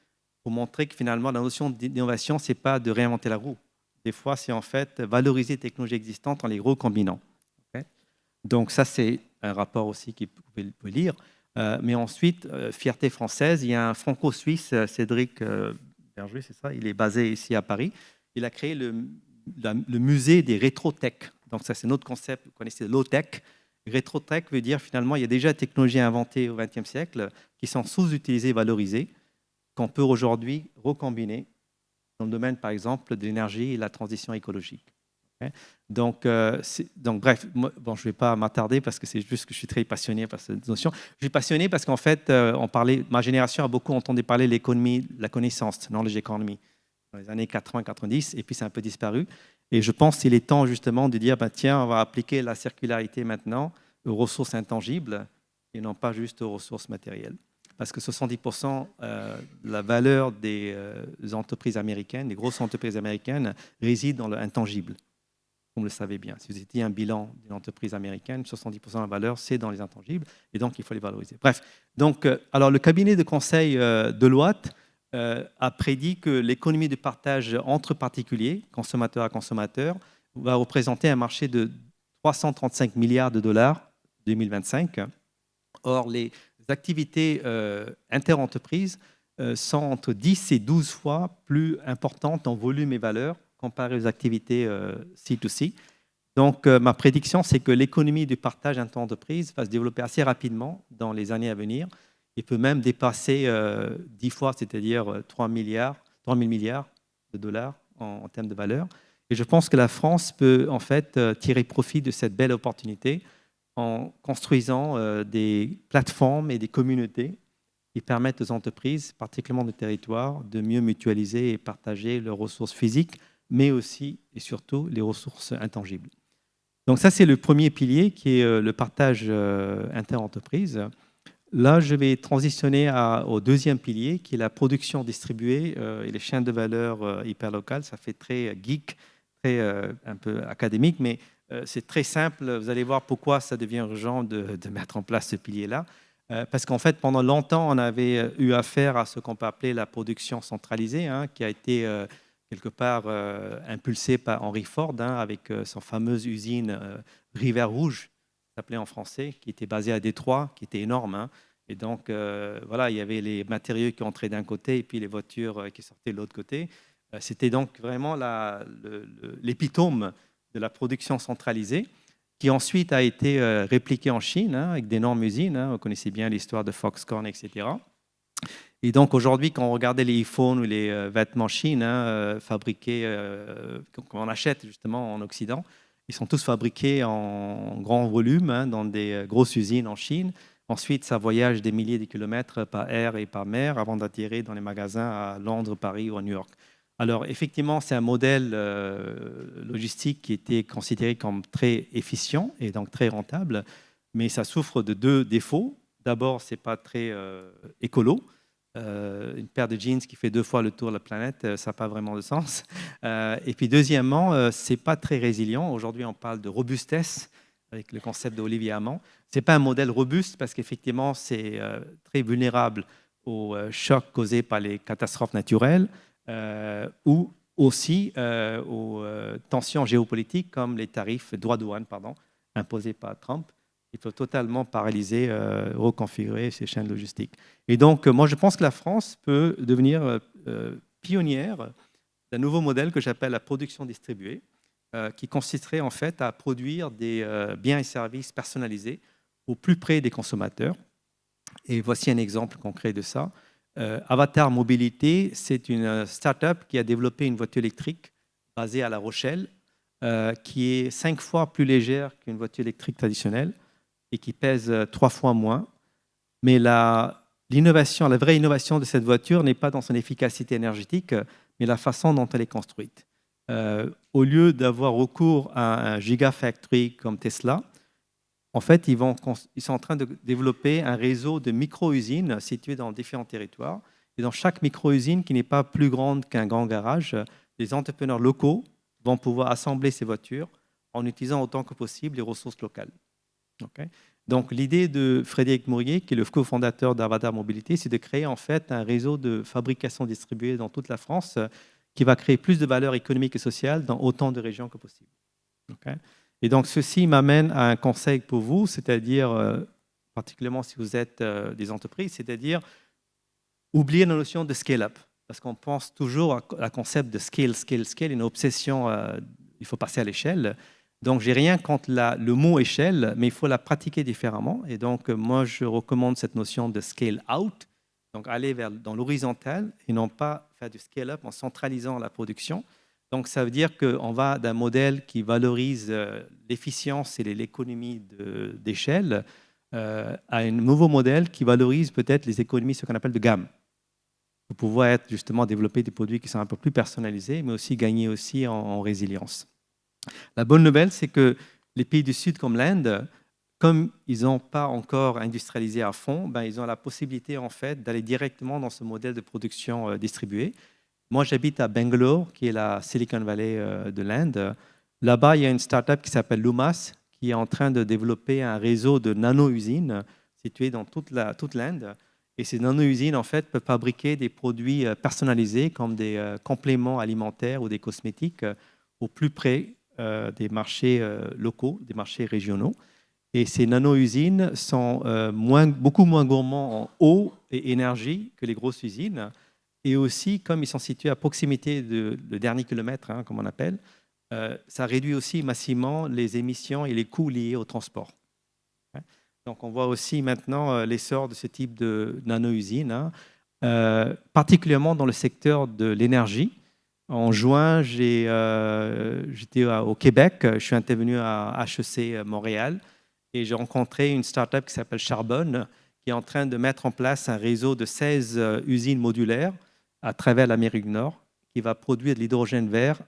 Speaker 2: pour montrer que finalement la notion d'innovation, ce n'est pas de réinventer la roue. Des fois, c'est en fait valoriser les technologies existantes en les recombinant. Okay. Donc ça, c'est un rapport aussi que vous pouvez lire. Mais ensuite, fierté française, il y a un franco-suisse, Cédric Berger, c'est ça, il est basé ici à Paris. Il a créé le musée des rétro-tech. Donc ça, c'est notre concept, vous connaissez le low-tech. Rétro-tech veut dire finalement, il y a déjà des technologies inventées au XXe siècle qui sont sous-utilisées, valorisées, qu'on peut aujourd'hui recombiner dans le domaine, par exemple, de l'énergie et la transition écologique. Okay. Donc, bref, moi, bon, je ne vais pas m'attarder parce que c'est juste que je suis très passionné par cette notion. Je suis passionné parce qu'en fait, ma génération a beaucoup entendu parler de l'économie, la connaissance, knowledge economy, dans les années 80-90, et puis c'est un peu disparu. Et je pense qu'il est temps justement de dire, tiens, on va appliquer la circularité maintenant aux ressources intangibles et non pas juste aux ressources matérielles. Parce que 70% de la valeur des entreprises américaines, des grosses entreprises américaines, réside dans l'intangible. Comme vous le savez bien. Si vous étiez un bilan d'une entreprise américaine, 70% de la valeur, c'est dans les intangibles. Et donc, il faut les valoriser. Bref, donc, alors le cabinet de conseil Deloitte a prédit que l'économie de partage entre particuliers, consommateur à consommateur, va représenter un marché de 335 milliards de dollars en 2025. Or, les activités interentreprises sont entre 10 et 12 fois plus importantes en volume et valeur comparées aux activités C2C. Donc, ma prédiction, c'est que l'économie du partage interentreprises va se développer assez rapidement dans les années à venir et peut même dépasser 10 fois, c'est-à-dire 3 000 milliards de dollars en termes de valeur. Et je pense que la France peut en fait tirer profit de cette belle opportunité en construisant des plateformes et des communautés qui permettent aux entreprises, particulièrement de territoire, de mieux mutualiser et partager leurs ressources physiques, mais aussi et surtout les ressources intangibles. Donc ça, c'est le premier pilier qui est le partage interentreprise. Là, je vais transitionner au deuxième pilier qui est la production distribuée et les chaînes de valeur hyper locales. Ça fait très geek, très un peu académique, mais c'est très simple. Vous allez voir pourquoi ça devient urgent de mettre en place ce pilier-là. Parce qu'en fait, pendant longtemps, on avait eu affaire à ce qu'on peut appeler la production centralisée, qui a été quelque part impulsée par Henry Ford, avec son fameuse usine Rivière Rouge, s'appelait en français, qui était basée à Détroit, qui était énorme. Et donc, voilà, il y avait les matériaux qui entraient d'un côté et puis les voitures qui sortaient de l'autre côté. C'était donc vraiment l'épitome de la production centralisée, qui ensuite a été répliquée en Chine avec d'énormes usines. Vous connaissez bien l'histoire de Foxconn, etc. Et donc aujourd'hui, quand on regardait les iPhones ou les vêtements Chine fabriqués, qu'on achète justement en Occident, ils sont tous fabriqués en grand volume dans des grosses usines en Chine. Ensuite, ça voyage des milliers de kilomètres par air et par mer avant d'atterrir dans les magasins à Londres, Paris ou à New York. Alors, effectivement, c'est un modèle logistique qui était considéré comme très efficient et donc très rentable, mais ça souffre de deux défauts. D'abord, ce n'est pas très écolo. Une paire de jeans qui fait 2 fois le tour de la planète, ça n'a pas vraiment de sens. Et puis, deuxièmement, ce n'est pas très résilient. Aujourd'hui, on parle de robustesse. avec le concept d'Olivier Hamon. Ce n'est pas un modèle robuste parce qu'effectivement, c'est très vulnérable aux chocs causés par les catastrophes naturelles ou aussi aux tensions géopolitiques comme les tarifs droits douane imposés par Trump. Il faut totalement paralyser, reconfigurer ces chaînes logistiques. Et donc, moi, je pense que la France peut devenir pionnière d'un nouveau modèle que j'appelle la production distribuée, qui consisterait en fait à produire des biens et services personnalisés au plus près des consommateurs. Et voici un exemple concret de ça. Avatar Mobilité, c'est une start-up qui a développé une voiture électrique basée à La Rochelle, qui est 5 fois plus légère qu'une voiture électrique traditionnelle et qui pèse 3 fois moins. Mais l'innovation, la vraie innovation de cette voiture n'est pas dans son efficacité énergétique, mais la façon dont elle est construite. Au lieu d'avoir recours à un gigafactory comme Tesla, en fait, ils sont en train de développer un réseau de micro-usines situées dans différents territoires. Et dans chaque micro-usine, qui n'est pas plus grande qu'un grand garage, les entrepreneurs locaux vont pouvoir assembler ces voitures en utilisant autant que possible les ressources locales. Okay. Donc, l'idée de Frédéric Mourier, qui est le cofondateur d'Avatar Mobilité, c'est de créer en fait un réseau de fabrication distribuée dans toute la France qui va créer plus de valeur économique et sociale dans autant de régions que possible. Okay. Et donc, ceci m'amène à un conseil pour vous, c'est-à-dire, particulièrement si vous êtes des entreprises, c'est-à-dire oublier la notion de scale-up, parce qu'on pense toujours à la concept de scale, une obsession, il faut passer à l'échelle. Donc, j'ai rien contre le mot échelle, mais il faut la pratiquer différemment. Et donc, moi, je recommande cette notion de scale out, donc aller dans l'horizontal et non pas faire du scale up en centralisant la production. Donc, ça veut dire qu'on va d'un modèle qui valorise l'efficience et l'économie d'échelle à un nouveau modèle qui valorise peut-être les économies, ce qu'on appelle de gamme, pour pouvoir être justement développer des produits qui sont un peu plus personnalisés, mais aussi gagner aussi en résilience. La bonne nouvelle, c'est que les pays du Sud comme l'Inde, comme ils n'ont pas encore industrialisé à fond, ils ont la possibilité en fait d'aller directement dans ce modèle de production distribuée. Moi, j'habite à Bangalore, qui est la Silicon Valley de l'Inde. Là-bas, il y a une start-up qui s'appelle Lumas, qui est en train de développer un réseau de nano-usines situées dans toute l'Inde. Et ces nano-usines, en fait, peuvent fabriquer des produits personnalisés comme des compléments alimentaires ou des cosmétiques au plus près des marchés locaux, des marchés régionaux. Et ces nano-usines sont beaucoup moins gourmands en eau et énergie que les grosses usines. Et aussi, comme ils sont situés à proximité le dernier kilomètre, comme on appelle, ça réduit aussi massivement les émissions et les coûts liés au transport. Donc, on voit aussi maintenant l'essor de ce type de nano-usines, particulièrement dans le secteur de l'énergie. En juin, j'étais au Québec, je suis intervenu à HEC Montréal et j'ai rencontré une start-up qui s'appelle Charbonne, qui est en train de mettre en place un réseau de 16 usines modulaires à travers l'Amérique du Nord, qui va produire de l'hydrogène vert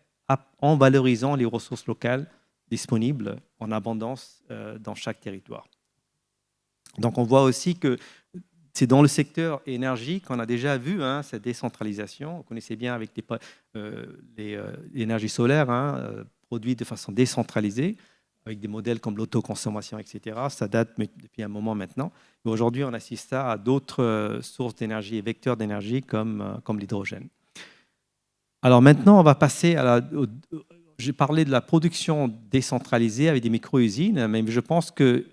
Speaker 2: en valorisant les ressources locales disponibles en abondance dans chaque territoire. Donc, on voit aussi que c'est dans le secteur énergie qu'on a déjà vu cette décentralisation. On connaissait bien avec l'énergie solaire produite de façon décentralisée, avec des modèles comme l'autoconsommation, etc. Ça date depuis un moment maintenant. Aujourd'hui, on assiste à d'autres sources d'énergie et vecteurs d'énergie comme l'hydrogène. Alors maintenant, on va passer à j'ai parlé de la production décentralisée avec des micro-usines, mais je pense que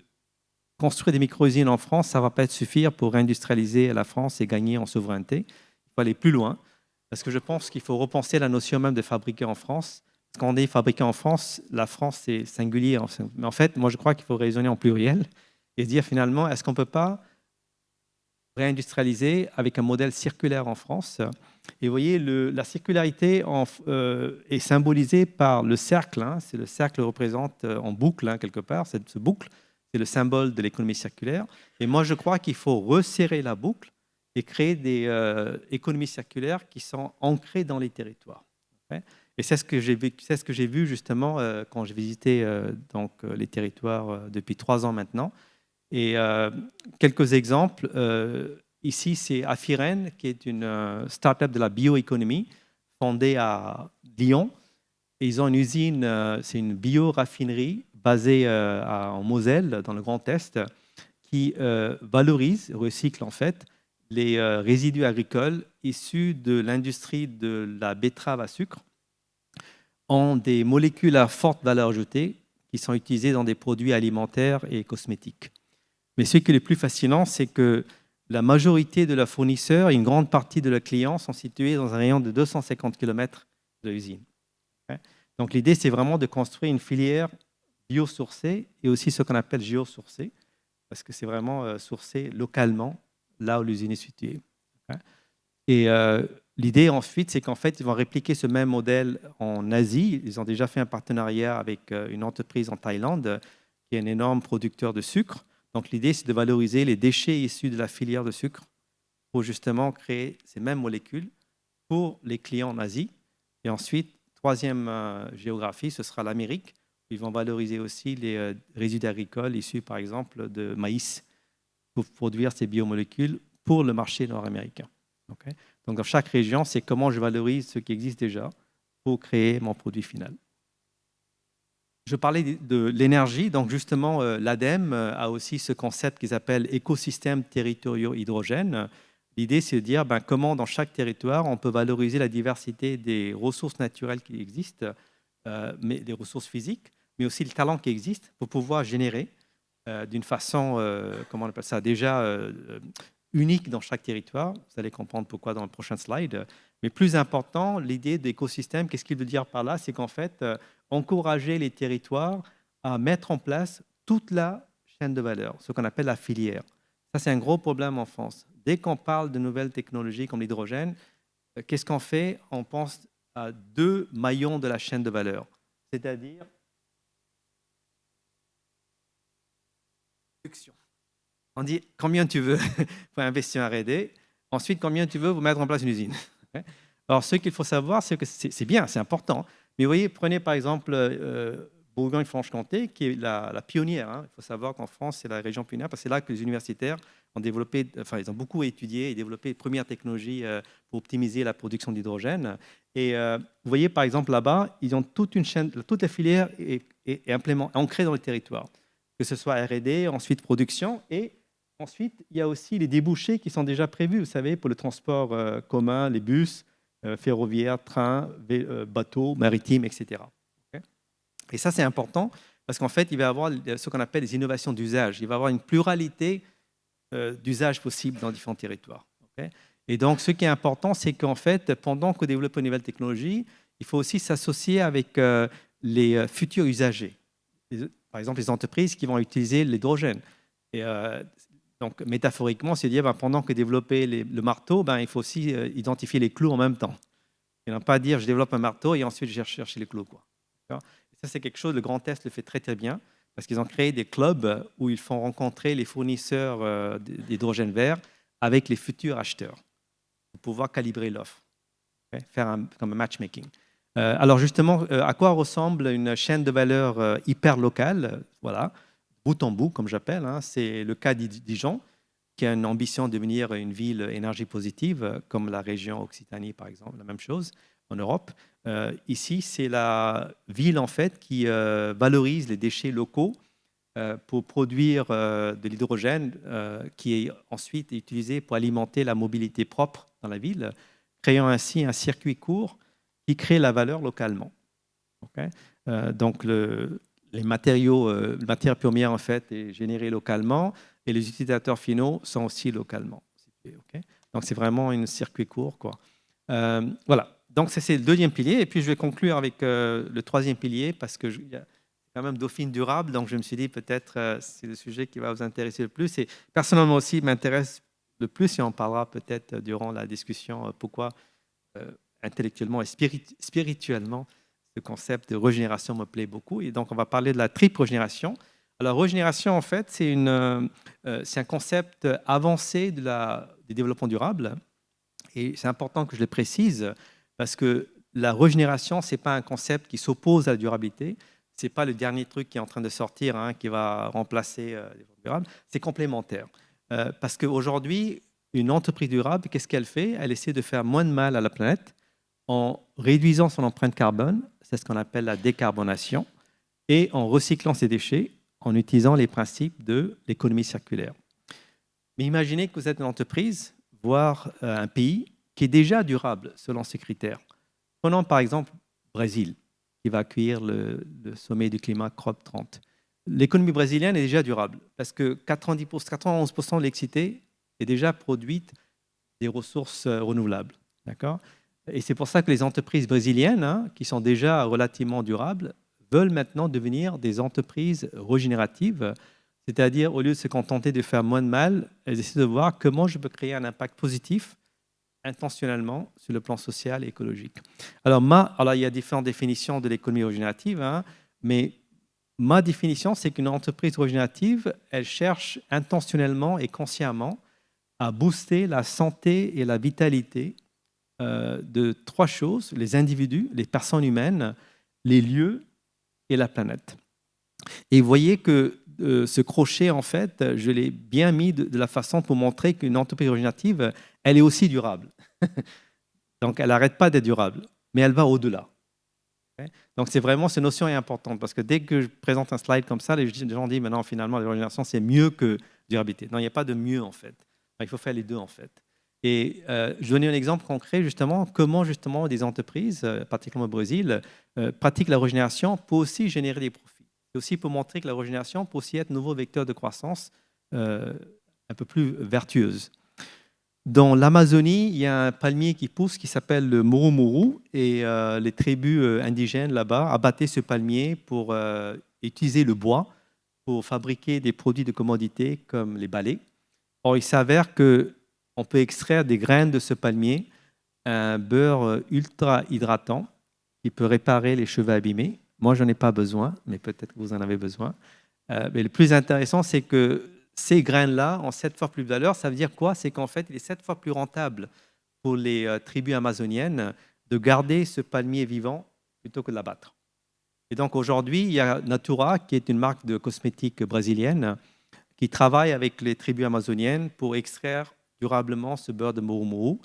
Speaker 2: construire des micro-usines en France, ça ne va pas suffire pour réindustrialiser la France et gagner en souveraineté. Il faut aller plus loin, parce que je pense qu'il faut repenser la notion même de fabriquer en France. Parce qu'on dit fabriquer en France, la France, c'est singulier. Mais en fait, moi, je crois qu'il faut raisonner en pluriel et se dire finalement, est-ce qu'on ne peut pas réindustrialiser avec un modèle circulaire en France? Et vous voyez, la circularité est symbolisée par le cercle. C'est le cercle représente en boucle, quelque part, ce boucle. C'est le symbole de l'économie circulaire. Et moi, je crois qu'il faut resserrer la boucle et créer des économies circulaires qui sont ancrées dans les territoires. Okay. Et c'est ce que j'ai vu justement quand j'ai visité les territoires depuis 3 ans maintenant. Et quelques exemples. Ici, c'est Afiren, qui est une start-up de la bioéconomie fondée à Lyon, Et ils ont une usine, c'est une bio-raffinerie basée en Moselle, dans le Grand Est, qui valorise, recycle en fait, les résidus agricoles issus de l'industrie de la betterave à sucre en des molécules à forte valeur ajoutée qui sont utilisées dans des produits alimentaires et cosmétiques. Mais ce qui est le plus fascinant, c'est que la majorité de leurs fournisseurs et une grande partie de leurs clients sont situés dans un rayon de 250 km de l'usine. Donc l'idée, c'est vraiment de construire une filière biosourcée et aussi ce qu'on appelle géosourcée, parce que c'est vraiment sourcé localement, là où l'usine est située. Et l'idée ensuite, c'est qu'en fait, ils vont répliquer ce même modèle en Asie. Ils ont déjà fait un partenariat avec une entreprise en Thaïlande, qui est un énorme producteur de sucre. Donc l'idée, c'est de valoriser les déchets issus de la filière de sucre pour justement créer ces mêmes molécules pour les clients en Asie. Et ensuite, troisième géographie, ce sera l'Amérique. Ils vont valoriser aussi les résidus agricoles issus, par exemple, de maïs pour produire ces biomolécules pour le marché nord-américain. Okay. Donc, dans chaque région, c'est comment je valorise ce qui existe déjà pour créer mon produit final. Je parlais de l'énergie. Donc, justement, l'ADEME a aussi ce concept qu'ils appellent écosystèmes territoriaux hydrogène. L'idée, c'est de dire comment, dans chaque territoire, on peut valoriser la diversité des ressources naturelles qui existent, mais des ressources physiques, mais aussi le talent qui existe pour pouvoir générer d'une façon, comment on appelle ça, déjà unique dans chaque territoire. Vous allez comprendre pourquoi dans le prochain slide. Mais plus important, l'idée d'écosystème, qu'est-ce qu'il veut dire par là? C'est qu'en fait, encourager les territoires à mettre en place toute la chaîne de valeur, ce qu'on appelle la filière. Ça, c'est un gros problème en France. Dès qu'on parle de nouvelles technologies comme l'hydrogène, qu'est-ce qu'on fait? On pense à deux maillons de la chaîne de valeur, c'est-à-dire production. On dit combien tu veux pour investir en R&D, ensuite combien tu veux pour mettre en place une usine. Alors, ce qu'il faut savoir, c'est que c'est bien, c'est important. Mais vous voyez, prenez par exemple Bourgogne-Franche-Comté, qui est la pionnière. Hein. Il faut savoir qu'en France, c'est la région pionnière, parce que c'est là que les universitaires ont développé, enfin, ils ont beaucoup étudié et développé les premières technologies pour optimiser la production d'hydrogène. Et vous voyez, par exemple, là-bas, ils ont toute une chaîne, toute la filière est ancrée dans le territoire, que ce soit R&D, ensuite production, et ensuite, il y a aussi les débouchés qui sont déjà prévus, vous savez, pour le transport commun, les bus, ferroviaires, trains, bateaux, maritimes, etc. Okay. Et ça, c'est important parce qu'en fait, il va y avoir ce qu'on appelle des innovations d'usage. Il va y avoir une pluralité d'usages possibles dans différents territoires. Okay. Et donc, ce qui est important, c'est qu'en fait, pendant qu'on développe une nouvelle technologie, il faut aussi s'associer avec les futurs usagers. Par exemple, les entreprises qui vont utiliser l'hydrogène. Et donc, métaphoriquement, c'est dire pendant que développer le marteau, il faut aussi identifier les clous en même temps. Et non pas dire je développe un marteau et ensuite je cherche les clous. Quoi. Et ça, c'est quelque chose, le Grand Est le fait très très bien, parce qu'ils ont créé des clubs où ils font rencontrer les fournisseurs d'hydrogène vert avec les futurs acheteurs pour pouvoir calibrer l'offre, okay? Faire comme un matchmaking. Alors justement, à quoi ressemble une chaîne de valeur hyper locale? Voilà. Bout en bout, comme j'appelle, hein, c'est le cas de Dijon, qui a une ambition de devenir une ville énergie positive, comme la région Occitanie, par exemple, la même chose en Europe. Ici, c'est la ville, en fait, qui valorise les déchets locaux pour produire de l'hydrogène qui est ensuite utilisé pour alimenter la mobilité propre dans la ville, créant ainsi un circuit court qui crée la valeur localement. Okay. Donc, les matières premières en fait est générée localement et les utilisateurs finaux sont aussi localement. Okay. Donc c'est vraiment un circuit court, quoi. Voilà. Donc c'est le deuxième pilier et puis je vais conclure avec le troisième pilier parce que il y a quand même Dauphine durable, donc je me suis dit peut-être c'est le sujet qui va vous intéresser le plus et personnellement aussi m'intéresse le plus et on parlera peut-être durant la discussion pourquoi intellectuellement et spirituellement le concept de régénération me plaît beaucoup. Et donc, on va parler de la triple régénération. Alors, régénération, en fait, c'est un concept avancé du développement durable. Et c'est important que je le précise parce que la régénération, ce n'est pas un concept qui s'oppose à la durabilité. Ce n'est pas le dernier truc qui est en train de sortir, hein, qui va remplacer le développement durable. C'est complémentaire. Parce qu'aujourd'hui, une entreprise durable, qu'est-ce qu'elle fait? Elle essaie de faire moins de mal à la planète en réduisant son empreinte carbone, c'est ce qu'on appelle la décarbonation, et en recyclant ces déchets en utilisant les principes de l'économie circulaire. Mais imaginez que vous êtes une entreprise, voire un pays, qui est déjà durable selon ces critères. Prenons par exemple le Brésil, qui va accueillir le sommet du climat COP30. L'économie brésilienne est déjà durable parce que 91% de l'électricité est déjà produite des ressources renouvelables. D'accord ? Et c'est pour ça que les entreprises brésiliennes, qui sont déjà relativement durables, veulent maintenant devenir des entreprises régénératives, c'est-à-dire au lieu de se contenter de faire moins de mal, elles essaient de voir comment je peux créer un impact positif intentionnellement sur le plan social et écologique. Alors il y a différentes définitions de l'économie régénérative, mais ma définition, c'est qu'une entreprise régénérative, elle cherche intentionnellement et consciemment à booster la santé et la vitalité de trois choses: les individus, les personnes humaines, les lieux et la planète. Et vous voyez que ce crochet, en fait, je l'ai bien mis de la façon pour montrer qu'une entreprise régénérative, elle est aussi durable. Donc, elle n'arrête pas d'être durable, mais elle va au-delà. Donc, c'est vraiment, cette notion est importante parce que dès que je présente un slide comme ça, les gens disent maintenant, finalement, la régénération, c'est mieux que durabilité. Non, il n'y a pas de mieux, en fait. Il faut faire les deux, en fait. Et je vais donner un exemple concret, justement, comment, justement, des entreprises, particulièrement au Brésil, pratiquent la régénération pour aussi générer des profits. C'est aussi pour montrer que la régénération peut aussi être un nouveau vecteur de croissance un peu plus vertueuse. Dans l'Amazonie, il y a un palmier qui pousse qui s'appelle le murumuru et les tribus indigènes là-bas abattaient ce palmier pour utiliser le bois pour fabriquer des produits de commodité comme les balais. Or, il s'avère qu'on peut extraire des graines de ce palmier un beurre ultra hydratant qui peut réparer les cheveux abîmés. Moi, je n'en ai pas besoin, mais peut-être que vous en avez besoin. Mais le plus intéressant, c'est que ces graines-là ont 7 fois plus de valeur. Ça veut dire quoi? C'est qu'en fait, il est 7 fois plus rentable pour les tribus amazoniennes de garder ce palmier vivant plutôt que de l'abattre. Et donc aujourd'hui, il y a Natura, qui est une marque de cosmétiques brésilienne, qui travaille avec les tribus amazoniennes pour extraire durablement ce beurre de murumuru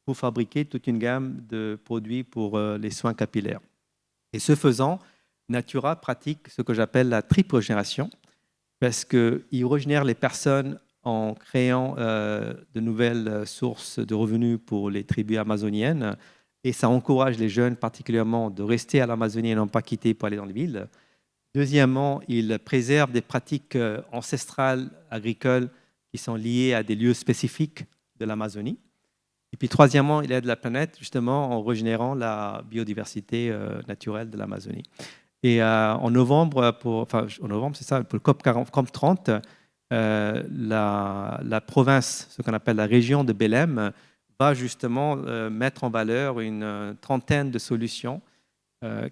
Speaker 2: pour fabriquer toute une gamme de produits pour les soins capillaires. Et ce faisant, Natura pratique ce que j'appelle la triple régénération, parce qu'il régénère les personnes en créant de nouvelles sources de revenus pour les tribus amazoniennes, et ça encourage les jeunes particulièrement de rester à l'Amazonie et non pas quitter pour aller dans les villes. Deuxièmement, il préserve des pratiques ancestrales agricoles qui sont liées à des lieux spécifiques de l'Amazonie. Et puis troisièmement, il aide la planète justement en régénérant la biodiversité naturelle de l'Amazonie. Et en novembre, pour le COP30, la province, ce qu'on appelle la région de Belém, va justement mettre en valeur une trentaine de solutions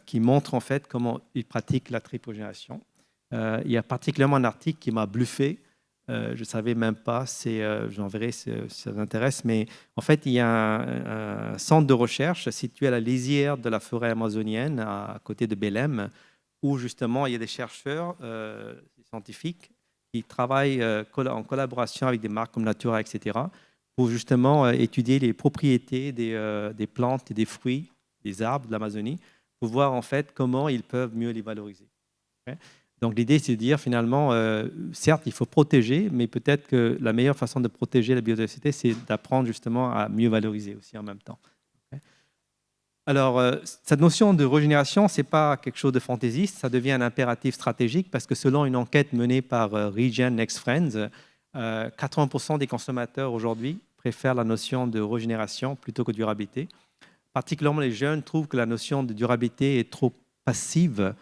Speaker 2: qui montrent en fait comment ils pratiquent la triple régénération. Il y a particulièrement un article qui m'a bluffé. Je ne savais même pas, j'en verrai si ça vous intéresse, mais en fait, il y a un centre de recherche situé à la lisière de la forêt amazonienne, à côté de Belém, où justement il y a des chercheurs scientifiques qui travaillent en collaboration avec des marques comme Natura, etc., pour justement étudier les propriétés des plantes et des fruits, des arbres de l'Amazonie, pour voir en fait comment ils peuvent mieux les valoriser. Okay. Donc l'idée, c'est de dire finalement, certes, il faut protéger, mais peut-être que la meilleure façon de protéger la biodiversité, c'est d'apprendre justement à mieux valoriser aussi en même temps. Okay. Alors, cette notion de régénération, ce n'est pas quelque chose de fantaisiste, ça devient un impératif stratégique parce que selon une enquête menée par Regen Next Friends, 80% des consommateurs aujourd'hui préfèrent la notion de régénération plutôt que de durabilité. Particulièrement les jeunes trouvent que la notion de durabilité est trop passive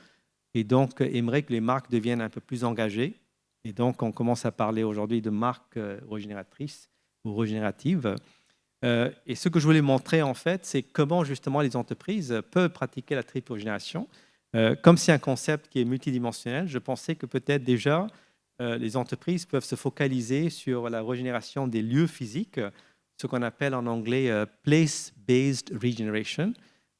Speaker 2: et donc aimeraient que les marques deviennent un peu plus engagées. Et donc, on commence à parler aujourd'hui de marques régénératrices ou régénératives. Et ce que je voulais montrer, en fait, c'est comment justement les entreprises peuvent pratiquer la triple régénération. Comme c'est un concept qui est multidimensionnel, je pensais que peut-être déjà les entreprises peuvent se focaliser sur la régénération des lieux physiques, ce qu'on appelle en anglais place-based regeneration.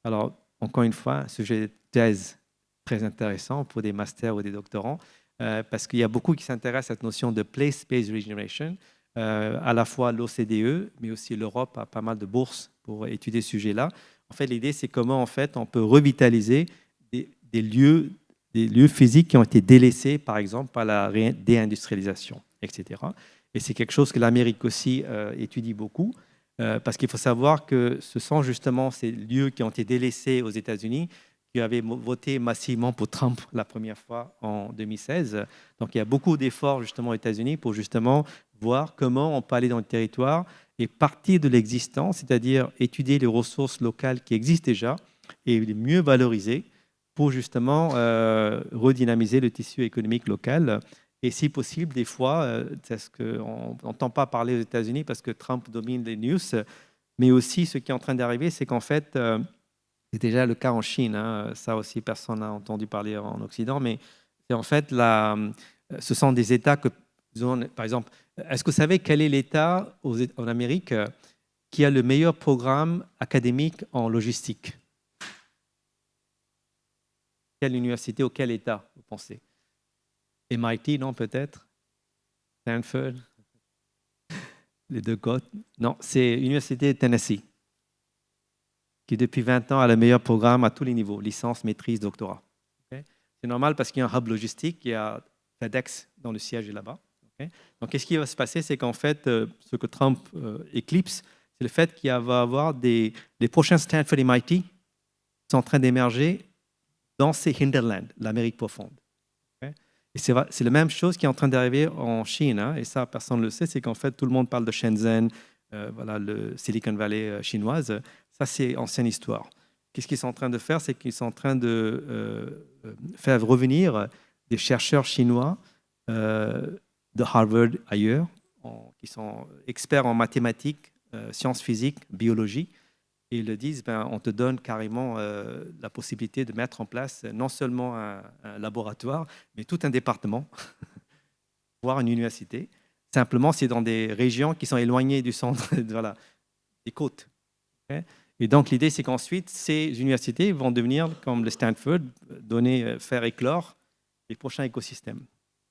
Speaker 2: Alors, encore une fois, un sujet de thèse très intéressant pour des masters ou des doctorants, parce qu'il y a beaucoup qui s'intéressent à cette notion de place-based regeneration. À la fois l'OCDE, mais aussi l'Europe a pas mal de bourses pour étudier ce sujet-là. En fait, l'idée, c'est comment en fait, on peut revitaliser des lieux physiques qui ont été délaissés, par exemple, par la déindustrialisation, etc. Et c'est quelque chose que l'Amérique aussi étudie beaucoup, parce qu'il faut savoir que ce sont justement ces lieux qui ont été délaissés aux États-Unis qui avaient voté massivement pour Trump la première fois en 2016. Donc il y a beaucoup d'efforts justement aux États-Unis pour justement voir comment on peut aller dans le territoire et partir de l'existant, c'est-à-dire étudier les ressources locales qui existent déjà et les mieux valoriser pour justement redynamiser le tissu économique local. Et si possible, des fois, c'est ce qu'on n'entend pas parler aux États-Unis parce que Trump domine les news, mais aussi ce qui est en train d'arriver, c'est qu'en fait, c'est déjà le cas en Chine, hein, ça aussi personne n'a entendu parler en Occident, mais c'est en fait, ce sont des États que, par exemple, est-ce que vous savez quel est l'État en Amérique qui a le meilleur programme académique en logistique? Quelle université ou quel État, vous pensez? MIT, non, peut-être? Stanford? Les deux côtes? Non, c'est l'Université de Tennessee, qui depuis 20 ans a le meilleur programme à tous les niveaux, licence, maîtrise, doctorat. Okay? C'est normal parce qu'il y a un hub logistique, il y a FedEx dans le siège là-bas. Okay? Donc, qu'est-ce qui va se passer? C'est qu'en fait, ce que Trump éclipse, c'est le fait qu'il va avoir les prochains Stanford MIT sont en train d'émerger dans ces hinterlands, l'Amérique profonde. Okay? Et c'est la même chose qui est en train d'arriver en Chine, hein, et ça, personne ne le sait, c'est qu'en fait, tout le monde parle de Shenzhen, voilà, le Silicon Valley chinoise. Ça, c'est ancienne histoire. Qu'est-ce qu'ils sont en train de faire? C'est qu'ils sont en train de faire revenir des chercheurs chinois de Harvard ailleurs, qui sont experts en mathématiques, sciences physiques, biologie, et ils le disent, on te donne carrément la possibilité de mettre en place non seulement un laboratoire, mais tout un département, voire une université. Simplement, c'est dans des régions qui sont éloignées du centre, voilà, des côtes. Okay? Et donc, l'idée, c'est qu'ensuite, ces universités vont devenir, comme le Stanford, faire éclore les prochains écosystèmes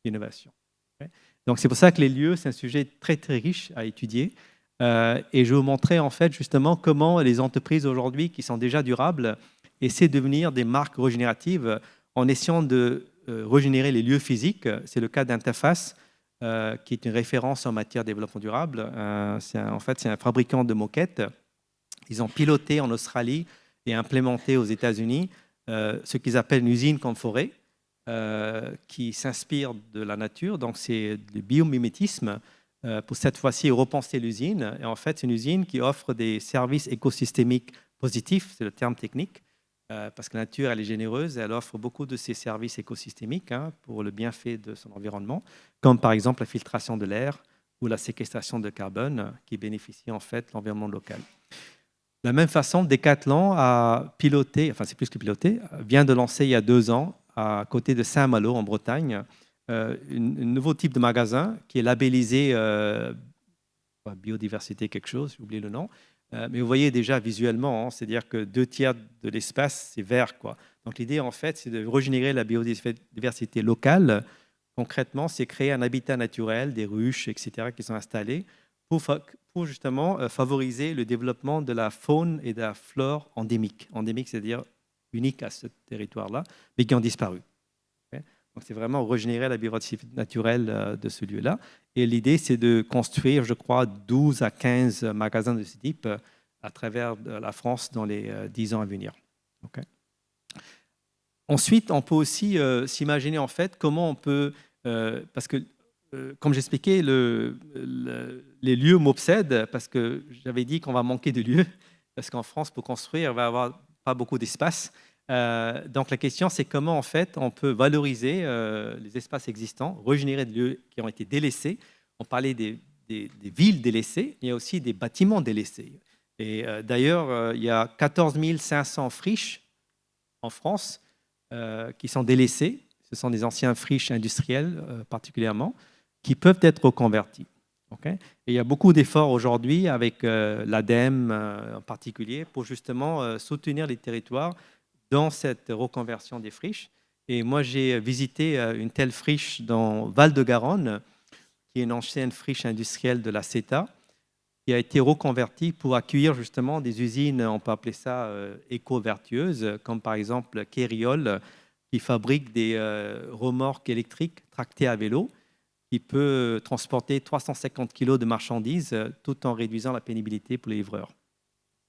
Speaker 2: d'innovation. Okay? Donc, c'est pour ça que les lieux, c'est un sujet très, très riche à étudier. Et je vais vous montrer, en fait, justement, comment les entreprises aujourd'hui, qui sont déjà durables, essaient de devenir des marques régénératives en essayant de régénérer les lieux physiques. C'est le cas d'Interface, qui est une référence en matière de développement durable. C'est un fabricant de moquettes. Ils ont piloté en Australie et implémenté aux États-Unis ce qu'ils appellent une usine comme forêt, qui s'inspire de la nature. Donc, c'est du biomimétisme pour cette fois-ci repenser l'usine. Et en fait, c'est une usine qui offre des services écosystémiques positifs, c'est le terme technique, parce que la nature, elle est généreuse et elle offre beaucoup de ces services écosystémiques pour le bienfait de son environnement, comme par exemple la filtration de l'air ou la séquestration de carbone qui bénéficie en fait l'environnement local. De la même façon, Decathlon a piloté, enfin c'est plus que piloté, vient de lancer il y a 2 ans, à côté de Saint-Malo en Bretagne, un nouveau type de magasin qui est labellisé biodiversité quelque chose, j'ai oublié le nom, mais vous voyez déjà visuellement, c'est-à-dire que 2/3 de l'espace, c'est vert, quoi. Donc l'idée, en fait, c'est de régénérer la biodiversité locale. Concrètement, c'est créer un habitat naturel, des ruches, etc., qui sont installées pour justement favoriser le développement de la faune et de la flore endémique. Endémique, c'est-à-dire unique à ce territoire-là, mais qui ont disparu. Donc, c'est vraiment régénérer la biodiversité naturelle de ce lieu-là. Et l'idée, c'est de construire, je crois, 12 à 15 magasins de ce type à travers la France dans les 10 ans à venir. Okay. Ensuite, on peut aussi s'imaginer, en fait, comment on peut... parce que, comme j'expliquais, les lieux m'obsèdent parce que j'avais dit qu'on va manquer de lieux, parce qu'en France, pour construire, il va y avoir pas beaucoup d'espace. Donc la question, c'est comment en fait on peut valoriser les espaces existants, régénérer des lieux qui ont été délaissés. On parlait des villes délaissées, il y a aussi des bâtiments délaissés. Et d'ailleurs, il y a 14 500 friches en France qui sont délaissées. Ce sont des anciens friches industrielles particulièrement, qui peuvent être reconvertis. Okay? Et il y a beaucoup d'efforts aujourd'hui avec l'ADEME en particulier pour justement soutenir les territoires dans cette reconversion des friches. Et moi, j'ai visité une telle friche dans Val-de-Garonne, qui est une ancienne friche industrielle de la CETA, qui a été reconvertie pour accueillir justement des usines, on peut appeler ça éco-vertueuses, comme par exemple Kériol, qui fabrique des remorques électriques tractées à vélo, qui peut transporter 350 kg de marchandises tout en réduisant la pénibilité pour les livreurs.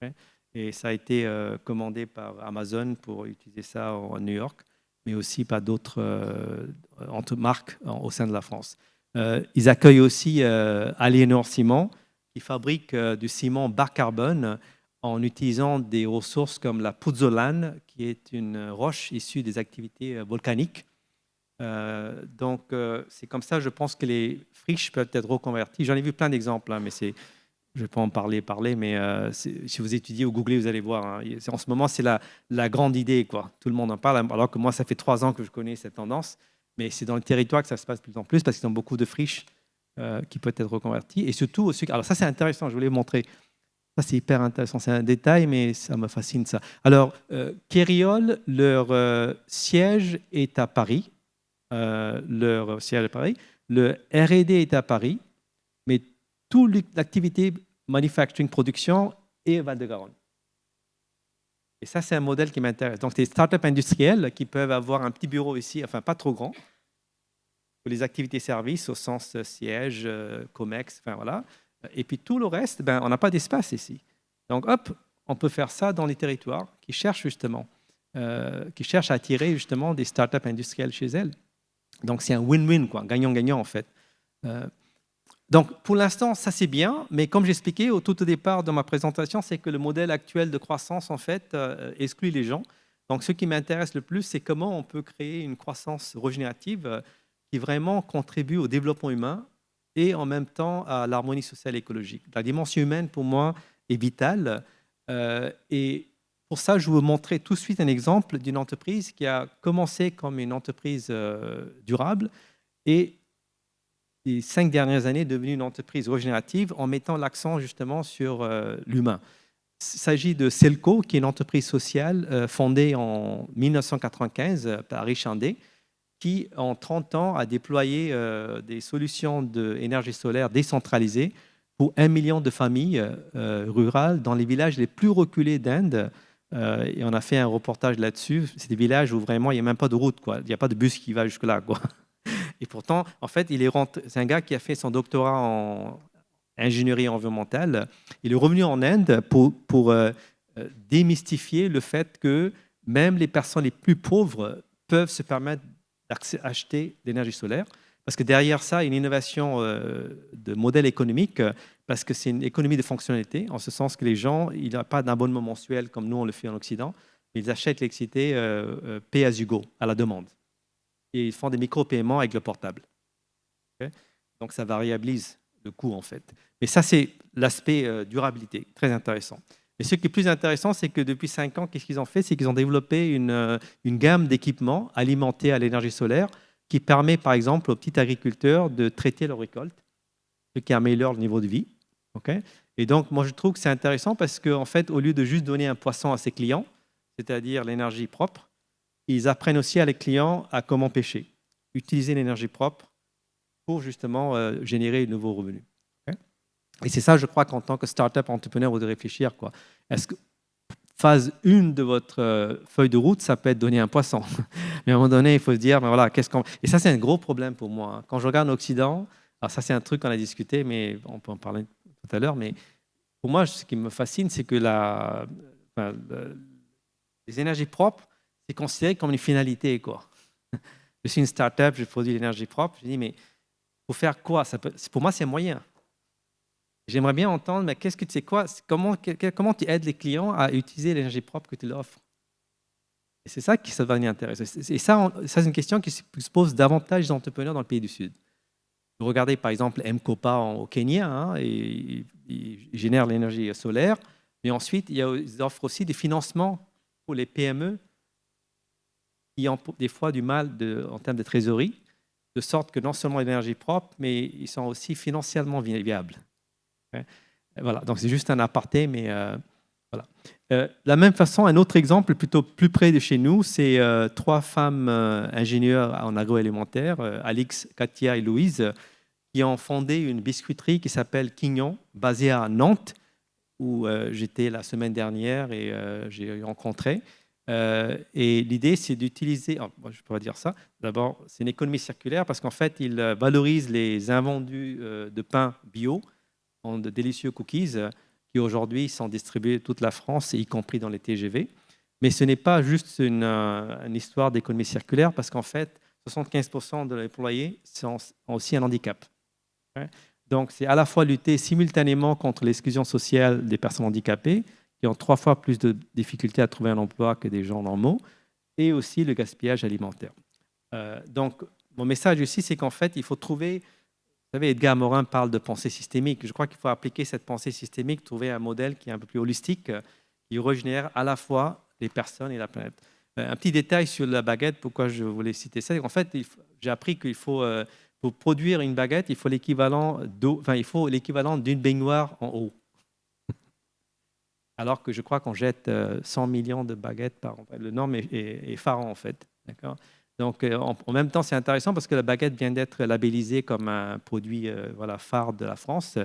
Speaker 2: Okay. Et ça a été commandé par Amazon pour utiliser ça en New York, mais aussi par d'autres marques au sein de la France. Ils accueillent aussi Aliénor Ciment, qui fabrique du ciment bas carbone en utilisant des ressources comme la pouzzolane, qui est une roche issue des activités volcaniques. Donc, c'est comme ça, je pense que les friches peuvent être reconverties. J'en ai vu plein d'exemples, hein, mais je ne vais pas en parler, mais si vous étudiez ou googlez, vous allez voir. Hein, en ce moment, c'est la grande idée, quoi. Tout le monde en parle, alors que moi, ça fait 3 ans que je connais cette tendance. Mais c'est dans le territoire que ça se passe de plus en plus parce qu'ils ont beaucoup de friches qui peuvent être reconverties. Et surtout, alors ça, c'est intéressant, je voulais vous montrer. Ça, c'est hyper intéressant. C'est un détail, mais ça me fascine, ça. Alors, Keriol, leur siège est à Paris. Leur siège est à Paris. Le R&D est à Paris, mais toute l'activité manufacturing, production est Val-de-Garonne. Et ça, c'est un modèle qui m'intéresse. Donc, des startups industrielles qui peuvent avoir un petit bureau ici, enfin pas trop grand, pour les activités services au sens siège, COMEX, enfin voilà. Et puis tout le reste, ben, on n'a pas d'espace ici. Donc, hop, on peut faire ça dans les territoires qui cherchent justement, à attirer justement des startups industrielles chez elles. Donc, c'est un win-win, quoi, gagnant-gagnant en fait. Donc, pour l'instant, ça c'est bien, mais comme j'expliquais tout au départ de ma présentation, c'est que le modèle actuel de croissance, en fait, exclut les gens. Donc, ce qui m'intéresse le plus, c'est comment on peut créer une croissance régénérative qui vraiment contribue au développement humain et en même temps à l'harmonie sociale et écologique. La dimension humaine, pour moi, est vitale. Et pour ça, je vais vous montrer tout de suite un exemple d'une entreprise qui a commencé comme une entreprise durable et les 5 dernières années est devenue une entreprise régénérative en mettant l'accent justement sur l'humain. Il s'agit de Selco, qui est une entreprise sociale fondée en 1995 par Richard Day, qui en 30 ans a déployé des solutions d'énergie solaire décentralisées pour 1 million de familles rurales dans les villages les plus reculés d'Inde. Et on a fait un reportage là-dessus. C'est des villages où vraiment il n'y a même pas de route, quoi. Il n'y a pas de bus qui va jusque-là, quoi. Et pourtant, en fait, c'est un gars qui a fait son doctorat en ingénierie environnementale. Il est revenu en Inde pour démystifier le fait que même les personnes les plus pauvres peuvent se permettre d'acheter l'énergie solaire. Parce que derrière ça, il y a une innovation de modèle économique, parce que c'est une économie de fonctionnalité, en ce sens que les gens, il n'y a pas d'abonnement mensuel comme nous on le fait en Occident, mais ils achètent l'électricité pay as you go, à la demande. Et ils font des micro-paiements avec le portable. Okay. Donc, ça variabilise le coût, en fait. Mais ça, c'est l'aspect durabilité, très intéressant. Mais ce qui est plus intéressant, c'est que depuis 5 ans, qu'est-ce qu'ils ont fait? C'est qu'ils ont développé une gamme d'équipements alimentés à l'énergie solaire qui permet, par exemple, aux petits agriculteurs de traiter leurs récoltes, ce qui améliore le niveau de vie. Okay. Et donc, moi, je trouve que c'est intéressant parce qu'en fait, au lieu de juste donner un poisson à ses clients, c'est-à-dire l'énergie propre, ils apprennent aussi à les clients à comment pêcher, utiliser l'énergie propre pour justement générer de nouveaux revenus. Okay. Et c'est ça, je crois, qu'en tant que start-up entrepreneur, vous devez réfléchir, quoi. Est-ce que phase 1 de votre feuille de route, ça peut être donner un poisson. Mais à un moment donné, il faut se dire, ben voilà, qu'est-ce qu'on... Et ça, c'est un gros problème pour moi. Quand je regarde l'Occident, alors ça, c'est un truc qu'on a discuté, mais on peut en parler tout à l'heure, mais pour moi, ce qui me fascine, c'est que les énergies propres, c'est considéré comme une finalité, quoi. Je suis une start-up, je produis l'énergie propre. Je dis, mais pour faire quoi? Pour moi, c'est un moyen. J'aimerais bien entendre, mais qu'est-ce que tu sais quoi? Comment tu aides les clients à utiliser l'énergie propre que tu leur offres? Et c'est ça qui ça va devenir intéressant. Et ça, c'est une question qui se pose davantage aux entrepreneurs dans le pays du Sud. Vous regardez par exemple M-Kopa au Kenya, hein, et ils génèrent l'énergie solaire, mais ensuite, ils offrent aussi des financements pour les PME qui ont des fois du mal en termes de trésorerie, de sorte que non seulement l'énergie propre, mais ils sont aussi financièrement viables. Okay. Voilà, donc c'est juste un aparté, mais voilà. De la même façon, un autre exemple plutôt plus près de chez nous, c'est 3 femmes ingénieures en agroalimentaire, Alix, Katia et Louise, qui ont fondé une biscuiterie qui s'appelle Quignon, basée à Nantes, où j'étais la semaine dernière et j'ai rencontré. Et l'idée, c'est d'utiliser, je pourrais dire ça, d'abord, c'est une économie circulaire parce qu'en fait, il valorise les invendus de pain bio en de délicieux cookies qui aujourd'hui sont distribués toute la France, y compris dans les TGV. Mais ce n'est pas juste une histoire d'économie circulaire parce qu'en fait, 75% de l'employé ont aussi un handicap. Ouais. Donc, c'est à la fois lutter simultanément contre l'exclusion sociale des personnes handicapées, qui ont 3 fois plus de difficultés à trouver un emploi que des gens normaux, et aussi le gaspillage alimentaire. Donc, mon message ici, c'est qu'en fait, il faut trouver, vous savez, Edgar Morin parle de pensée systémique. Je crois qu'il faut appliquer cette pensée systémique, trouver un modèle qui est un peu plus holistique, qui régénère à la fois les personnes et la planète. Un petit détail sur la baguette, pourquoi je voulais citer ça. En fait, j'ai appris qu'il faut, pour produire une baguette, il faut l'équivalent d'eau, enfin, il faut l'équivalent d'une baignoire en eau. Alors que je crois qu'on jette 100 millions de baguettes par an. Le nombre est effarant, en fait. D'accord. Donc, en même temps, c'est intéressant parce que la baguette vient d'être labellisée comme un produit voilà, phare de la France.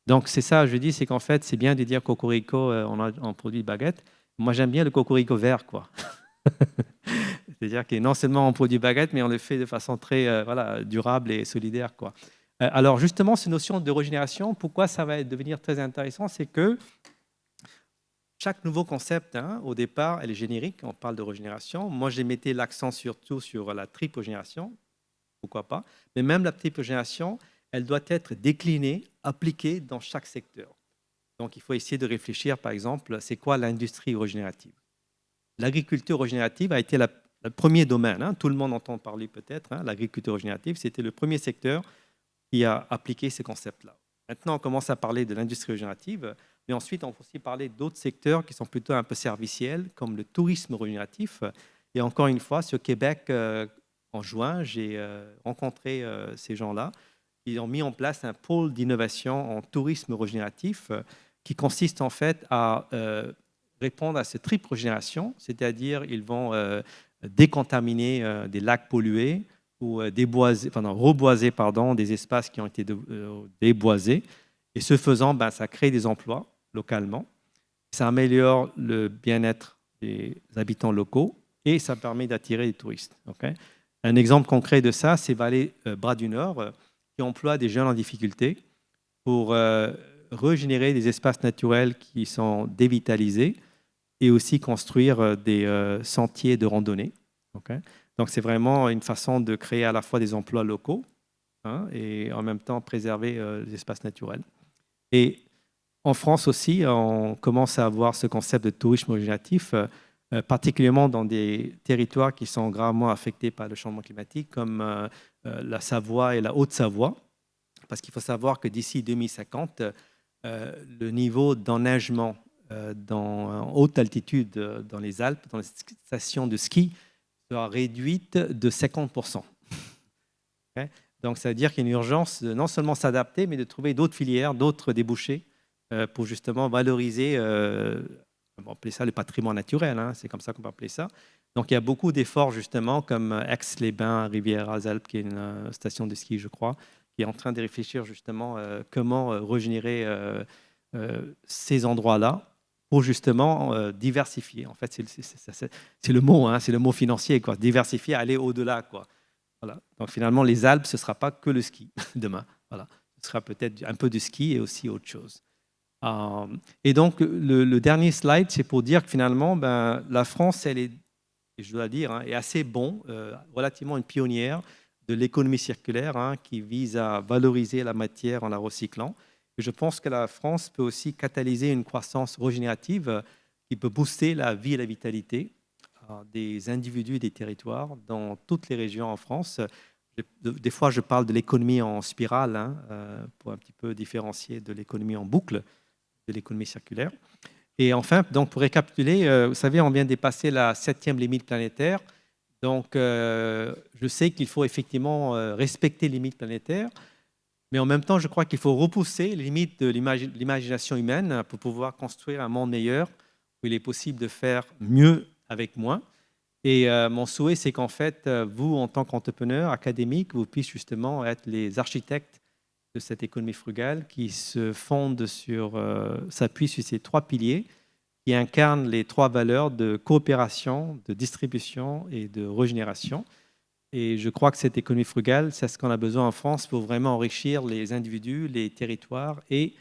Speaker 2: Donc, c'est ça, je dis, c'est qu'en fait, c'est bien de dire Cocorico, on produit baguette. Moi, j'aime bien le Cocorico vert, quoi. C'est-à-dire que non seulement on produit baguette, mais on le fait de façon très voilà, durable et solidaire, quoi. Alors, justement, cette notion de régénération, pourquoi ça va devenir très intéressant, c'est que chaque nouveau concept, hein, au départ, elle est générique, on parle de régénération. Moi, j'ai mis l'accent surtout sur la triple régénération, pourquoi pas. Mais même la triple régénération, elle doit être déclinée, appliquée dans chaque secteur. Donc, il faut essayer de réfléchir, par exemple, c'est quoi l'industrie régénérative? L'agriculture régénérative a été le premier domaine. Hein, tout le monde entend parler peut-être. Hein, l'agriculture régénérative, c'était le premier secteur qui a appliqué ces concepts-là. Maintenant, on commence à parler de l'industrie régénérative. Mais ensuite, on peut aussi parler d'autres secteurs qui sont plutôt un peu serviciels, comme le tourisme régénératif. Et encore une fois, sur Québec, en juin, j'ai rencontré ces gens-là. Ils ont mis en place un pôle d'innovation en tourisme régénératif qui consiste en fait à répondre à cette triple régénération, c'est-à-dire ils vont décontaminer des lacs pollués ou reboiser des espaces qui ont été déboisés. Et ce faisant, ça crée des emplois localement, ça améliore le bien-être des habitants locaux et ça permet d'attirer des touristes. Okay. Un exemple concret de ça, c'est Vallée Bras du Nord, qui emploie des jeunes en difficulté pour régénérer des espaces naturels qui sont dévitalisés et aussi construire des sentiers de randonnée. Okay. Donc, c'est vraiment une façon de créer à la fois des emplois locaux hein, et en même temps préserver les espaces naturels. Et en France aussi, on commence à avoir ce concept de tourisme régénératif, particulièrement dans des territoires qui sont gravement affectés par le changement climatique, comme la Savoie et la Haute-Savoie. Parce qu'il faut savoir que d'ici 2050, le niveau d'enneigement en haute altitude dans les Alpes, dans les stations de ski, sera réduite de 50%. Okay. Donc, ça veut dire qu'il y a une urgence de non seulement s'adapter, mais de trouver d'autres filières, d'autres débouchés pour justement valoriser, on va appeler ça le patrimoine naturel, hein, c'est comme ça qu'on peut appeler ça. Donc, il y a beaucoup d'efforts justement, comme Aix-les-Bains, Rivière-aux-Alpes, qui est une station de ski, je crois, qui est en train de réfléchir justement comment régénérer ces endroits-là pour justement diversifier. En fait, c'est le mot, hein, c'est le mot financier, quoi. Diversifier, aller au-delà, quoi. Voilà. Donc finalement, les Alpes, ce ne sera pas que le ski demain. Voilà. Ce sera peut-être un peu de ski et aussi autre chose. Et donc, le dernier slide, c'est pour dire que finalement, la France, elle est, je dois dire, hein, est assez relativement une pionnière de l'économie circulaire hein, qui vise à valoriser la matière en la recyclant. Et je pense que la France peut aussi catalyser une croissance régénérative qui peut booster la vie et la vitalité des individus et des territoires dans toutes les régions en France. Des fois, je parle de l'économie en spirale hein, pour un petit peu différencier de l'économie en boucle, de l'économie circulaire. Et enfin, donc pour récapituler, vous savez, on vient de dépasser la 7e limite planétaire. Donc, je sais qu'il faut effectivement respecter les limites planétaires, mais en même temps, je crois qu'il faut repousser les limites de l'imagination humaine pour pouvoir construire un monde meilleur où il est possible de faire mieux avec moins. Et mon souhait, c'est qu'en fait, vous, en tant qu'entrepreneur académique, vous puissiez justement être les architectes de cette économie frugale qui se fonde s'appuie sur ces 3 piliers, qui incarne les 3 valeurs de coopération, de distribution et de régénération. Et je crois que cette économie frugale, c'est ce qu'on a besoin en France pour vraiment enrichir les individus, les territoires et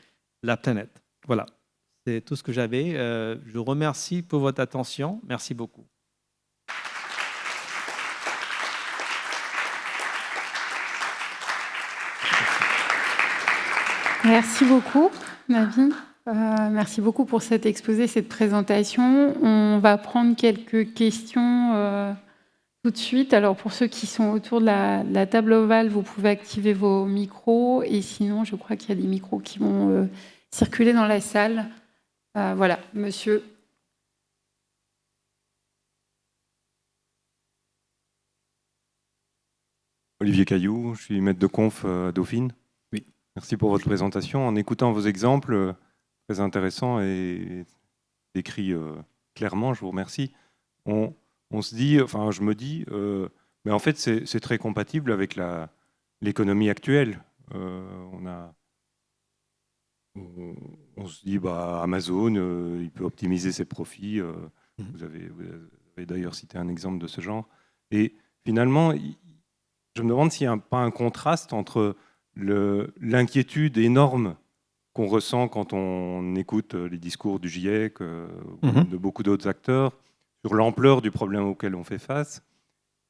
Speaker 2: la planète. Voilà, c'est tout ce que j'avais. Je vous remercie pour votre attention. Merci beaucoup.
Speaker 1: Merci beaucoup, Navi. Merci beaucoup pour cet exposé, cette présentation. On va prendre quelques questions tout de suite. Alors, pour ceux qui sont autour de la table ovale, vous pouvez activer vos micros. Et sinon, je crois qu'il y a des micros qui vont circuler dans la salle. Voilà, monsieur.
Speaker 3: Olivier Caillou, je suis maître de conf à Dauphine.
Speaker 2: Oui.
Speaker 3: Merci pour votre présentation. En écoutant vos exemples, très intéressants et décrits clairement, je vous remercie. On se dit, enfin je me dis, mais en fait c'est très compatible avec l'économie actuelle. On se dit, bah, Amazon, il peut optimiser ses profits. Vous avez d'ailleurs cité un exemple de ce genre. Et finalement, je me demande s'il n'y a pas un contraste entre l'inquiétude énorme qu'on ressent quand on écoute les discours du GIEC, de beaucoup d'autres acteurs, sur l'ampleur du problème auquel on fait face,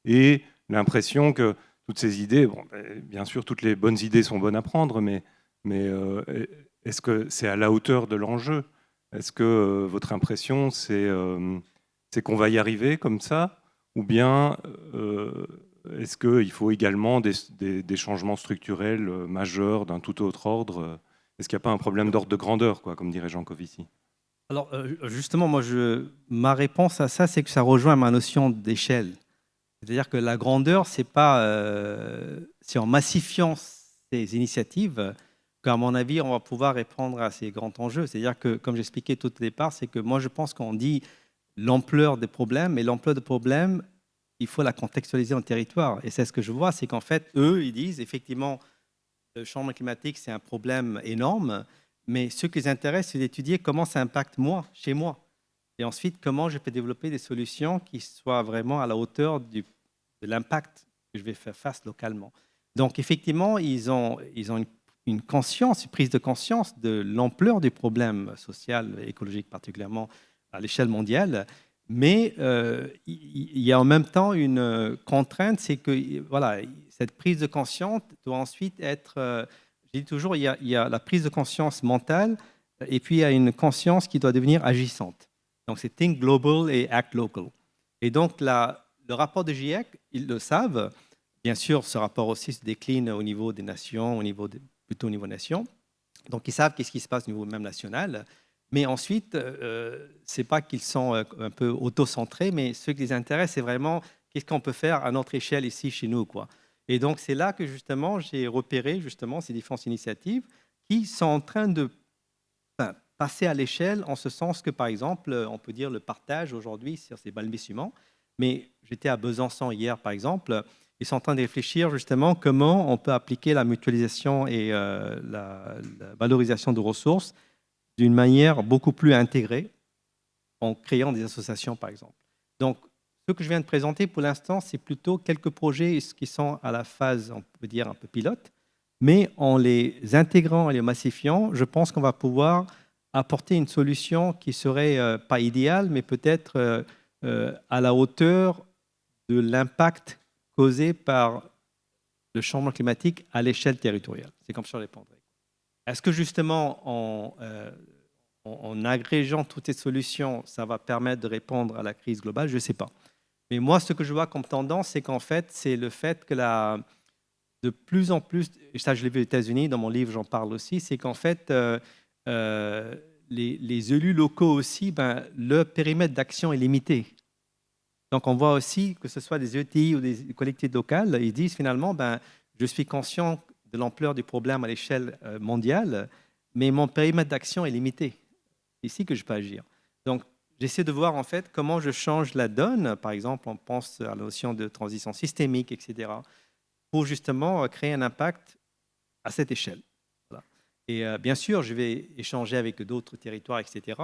Speaker 3: et l'impression que toutes ces idées, bon, bien sûr, toutes les bonnes idées sont bonnes à prendre, mais est-ce que c'est à la hauteur de l'enjeu? Est-ce que votre impression, c'est qu'on va y arriver comme ça? Ou bien est-ce qu'il faut également des changements structurels majeurs d'un tout autre ordre? Est-ce qu'il n'y a pas un problème d'ordre de grandeur, quoi, comme dirait Jean Covici?
Speaker 2: Alors, justement, ma réponse à ça, c'est que ça rejoint ma notion d'échelle. C'est-à-dire que la grandeur, c'est en massifiant ces initiatives qu'à mon avis, on va pouvoir répondre à ces grands enjeux. C'est-à-dire que, comme j'expliquais tout au départ, c'est que moi, je pense qu'on dit l'ampleur des problèmes, et l'ampleur des problèmes, il faut la contextualiser en territoire. Et c'est ce que je vois, c'est qu'en fait, eux, ils disent effectivement, le changement climatique, c'est un problème énorme, mais ce qui les intéresse, c'est d'étudier comment ça impacte moi, chez moi. Et ensuite, comment je peux développer des solutions qui soient vraiment à la hauteur de l'impact que je vais faire face localement. Donc, effectivement, ils ont une conscience, une prise de conscience de l'ampleur du problème social, écologique particulièrement à l'échelle mondiale. Mais il y a en même temps une contrainte, c'est que voilà, cette prise de conscience doit ensuite être, je dis toujours, il y a la prise de conscience mentale et puis il y a une conscience qui doit devenir agissante. Donc c'est Think Global et Act Local. Et donc le rapport de GIEC, ils le savent. Bien sûr, ce rapport aussi se décline au niveau des nations, plutôt au niveau nation. Donc ils savent qu'est-ce qui se passe au niveau même national. Mais ensuite, ce n'est pas qu'ils sont un peu auto-centrés, mais ce qui les intéresse, c'est vraiment qu'est-ce qu'on peut faire à notre échelle ici, chez nous, quoi. Et donc, c'est là que justement, j'ai repéré justement ces différentes initiatives qui sont en train de passer à l'échelle, en ce sens que, par exemple, on peut dire le partage aujourd'hui sur ces balbutiements. Mais j'étais à Besançon hier, par exemple. Ils sont en train de réfléchir justement comment on peut appliquer la mutualisation et la valorisation de ressources d'une manière beaucoup plus intégrée, en créant des associations, par exemple. Donc, ce que je viens de présenter pour l'instant, c'est plutôt quelques projets qui sont à la phase, on peut dire, un peu pilote, mais en les intégrant et les massifiant, je pense qu'on va pouvoir apporter une solution qui serait pas idéale, mais peut-être à la hauteur de l'impact causé par le changement climatique à l'échelle territoriale. C'est comme ça que je répondrai. Est-ce que justement, en agrégeant toutes ces solutions, ça va permettre de répondre à la crise globale? Je ne sais pas. Mais moi, ce que je vois comme tendance, c'est qu'en fait, c'est le fait que de plus en plus, et ça je l'ai vu aux États-Unis, dans mon livre j'en parle aussi, c'est qu'en fait, les élus locaux aussi, leur périmètre d'action est limité. Donc on voit aussi que ce soit des ETI ou des collectivités locales, ils disent finalement, je suis conscient de l'ampleur du problème à l'échelle mondiale, mais mon périmètre d'action est limité. C'est ici que je peux agir. Donc, j'essaie de voir en fait comment je change la donne. Par exemple, on pense à la notion de transition systémique, etc., pour justement créer un impact à cette échelle. Voilà. Et bien sûr, je vais échanger avec d'autres territoires, etc.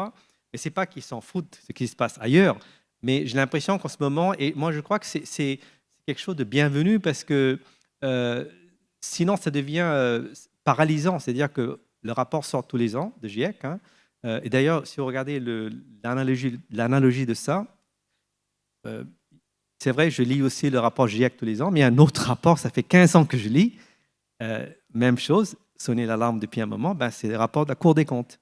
Speaker 2: Et ce n'est pas qu'ils s'en foutent de ce qui se passe ailleurs, mais j'ai l'impression qu'en ce moment, et moi je crois que c'est quelque chose de bienvenu parce que sinon ça devient paralysant. C'est-à-dire que le rapport sort tous les ans de GIEC. Hein, et d'ailleurs, si vous regardez l'analogie de ça, c'est vrai, je lis aussi le rapport GIEC tous les ans, mais il y a un autre rapport, ça fait 15 ans que je lis. Même chose, sonner l'alarme depuis un moment, ben, c'est le rapport de la Cour des comptes.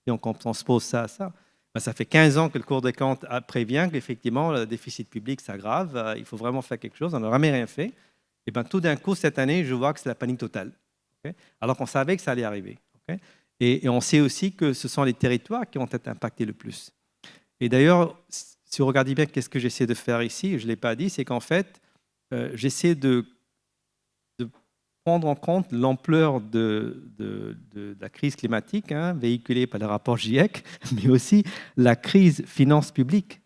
Speaker 2: Et on transpose ça à ça. Ben, ça fait 15 ans que le Cour des comptes prévient qu'effectivement, le déficit public s'aggrave, il faut vraiment faire quelque chose, on n'a jamais rien fait. Et ben, tout d'un coup, cette année, je vois que c'est la panique totale. Okay, alors qu'on savait que ça allait arriver. Okay, et on sait aussi que ce sont les territoires qui vont être impactés le plus. Et d'ailleurs, si vous regardez bien qu'est-ce que j'essaie de faire ici, je ne l'ai pas dit, c'est qu'en fait, j'essaie de prendre en compte l'ampleur de la crise climatique, hein, véhiculée par le rapport GIEC, mais aussi la crise finance publique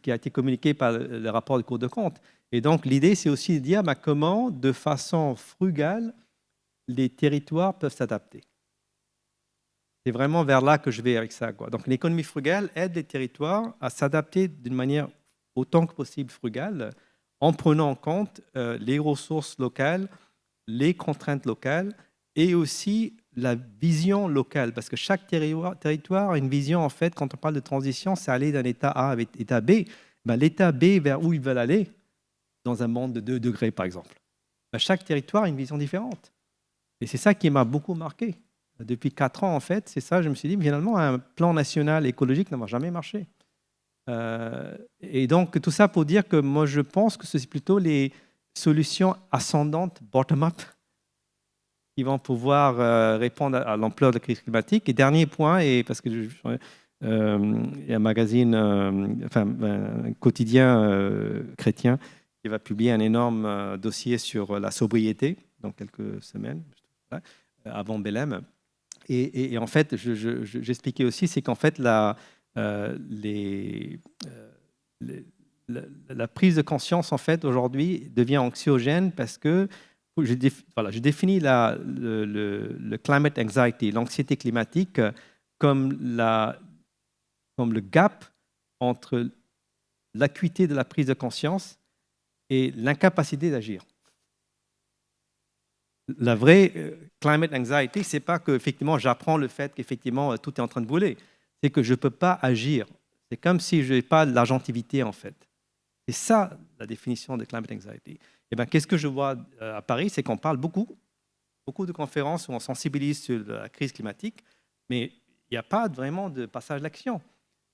Speaker 2: qui a été communiquée par le rapport de Cour des comptes. Et donc, l'idée, c'est aussi de dire comment, de façon frugale, les territoires peuvent s'adapter. C'est vraiment vers là que je vais avec ça, quoi. Donc, l'économie frugale aide les territoires à s'adapter d'une manière autant que possible frugale, en prenant en compte les ressources locales, les contraintes locales et aussi la vision locale. Parce que chaque territoire a une vision, en fait, quand on parle de transition, c'est aller d'un état A à l'état B. Ben, l'état B, vers où ils veulent aller, dans un monde de 2 degrés, par exemple. Ben, chaque territoire a une vision différente. Et c'est ça qui m'a beaucoup marqué. Depuis 4 ans, en fait, c'est ça, je me suis dit, finalement, un plan national écologique n'a jamais marché. Et donc, tout ça pour dire que moi, je pense que c'est plutôt les solutions ascendantes, bottom-up, qui vont pouvoir répondre à l'ampleur de la crise climatique. Et dernier point, et parce que il y a un magazine, un quotidien chrétien qui va publier un énorme dossier sur la sobriété dans quelques semaines, avant Belém. Et en fait, j'expliquais aussi, c'est qu'en fait, la prise de conscience, en fait, aujourd'hui, devient anxiogène parce que je définis le climate anxiety, l'anxiété climatique, comme le gap entre l'acuité de la prise de conscience et l'incapacité d'agir. La vraie climate anxiety, c'est pas qu'effectivement j'apprends le fait qu'effectivement tout est en train de brûler, c'est que je ne peux pas agir. C'est comme si je n'ai pas de l'agentivité en fait. C'est ça la définition de climate anxiety. Et ben, qu'est-ce que je vois à Paris, c'est qu'on parle beaucoup de conférences où on sensibilise sur la crise climatique, mais il n'y a pas vraiment de passage d'action.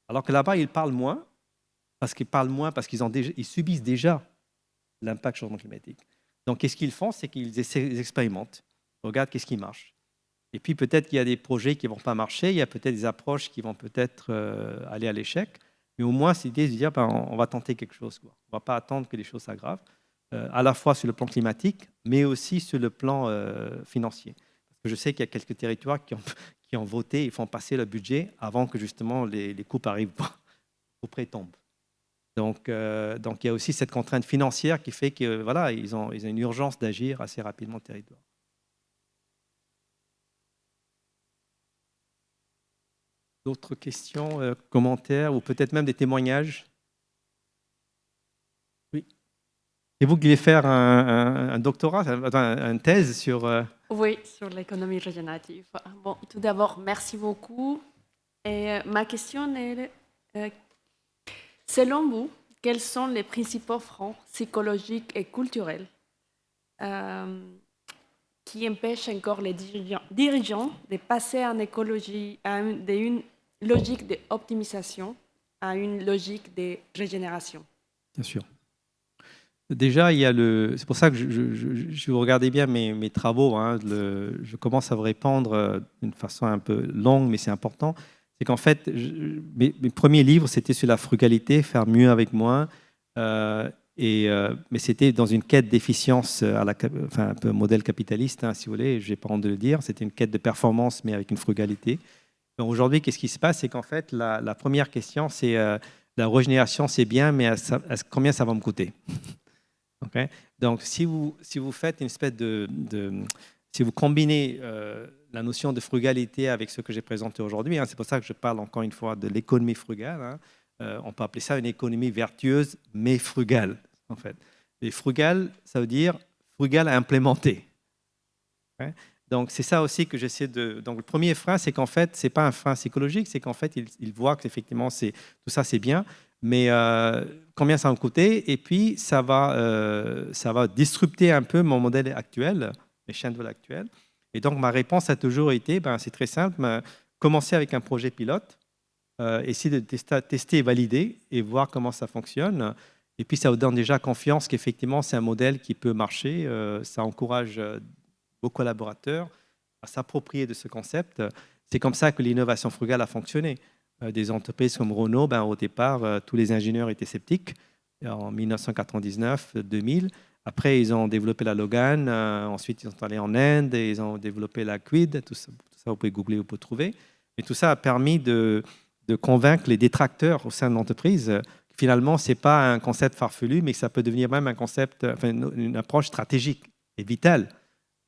Speaker 2: Alors que là-bas, ils parlent moins, parce qu'ils subissent déjà l'impact du changement climatique. Donc, qu'est-ce qu'ils font? C'est qu'ils expérimentent, regardent qu'est-ce qui marche. Et puis, peut-être qu'il y a des projets qui ne vont pas marcher, il y a peut-être des approches qui vont peut-être aller à l'échec, mais au moins, c'est l'idée de dire on va tenter quelque chose, quoi. On ne va pas attendre que les choses s'aggravent, à la fois sur le plan climatique, mais aussi sur le plan financier. Parce que je sais qu'il y a quelques territoires qui ont voté et font passer le budget avant que justement les coupes arrivent au prix tombent. Donc, il y a aussi cette contrainte financière qui fait que voilà, ils ont une urgence d'agir assez rapidement au territoire. D'autres questions, commentaires ou peut-être même des témoignages? Oui. Et vous voulez faire un doctorat, une thèse sur...
Speaker 4: Oui, sur l'économie régénérative. Bon, tout d'abord, merci beaucoup. Et ma question est, selon vous, quels sont les principaux freins psychologiques et culturels qui empêchent encore les dirigeants de passer en écologie d'une logique d'optimisation à une logique de régénération?
Speaker 2: Bien sûr. Déjà, c'est pour ça que je vous regardez bien mes travaux, hein, je commence à vous répondre d'une façon un peu longue, mais c'est important. C'est qu'en fait, mes premiers livres, c'était sur la frugalité, faire mieux avec moins, mais c'était dans une quête d'efficience, un peu modèle capitaliste, hein, si vous voulez, je n'ai pas honte de le dire, c'était une quête de performance, mais avec une frugalité. Aujourd'hui, qu'est-ce qui se passe? C'est qu'en fait, la première question, c'est la régénération, c'est bien, mais combien ça va me coûter? Okay. Donc, si vous faites une espèce si vous combinez la notion de frugalité avec ce que j'ai présenté aujourd'hui, hein, c'est pour ça que je parle encore une fois de l'économie frugale, hein, on peut appeler ça une économie vertueuse, mais frugale, en fait. Et frugale, ça veut dire frugal à implémenter. Hein. Donc, c'est ça aussi que j'essaie de... Donc, le premier frein, c'est qu'en fait, ce n'est pas un frein psychologique, c'est qu'en fait, il voit qu'effectivement, tout ça, c'est bien, mais combien ça va me coûter? Et puis, ça va disrupter un peu mon modèle actuel, mes chaînes de vol actuelles. Et donc, ma réponse a toujours été, c'est très simple, commencer avec un projet pilote, essayer de tester et valider et voir comment ça fonctionne. Et puis, ça vous donne déjà confiance qu'effectivement, c'est un modèle qui peut marcher. Ça encourage vos collaborateurs à s'approprier de ce concept. C'est comme ça que l'innovation frugale a fonctionné. Des entreprises comme Renault, au départ, tous les ingénieurs étaient sceptiques en 1999-2000. Après, ils ont développé la Logan. Ensuite, ils sont allés en Inde et ils ont développé la Kwid. Tout ça, vous pouvez googler, vous pouvez trouver. Mais tout ça a permis de convaincre les détracteurs au sein de l'entreprise. Finalement, ce n'est pas un concept farfelu, mais ça peut devenir même un concept, une approche stratégique et vitale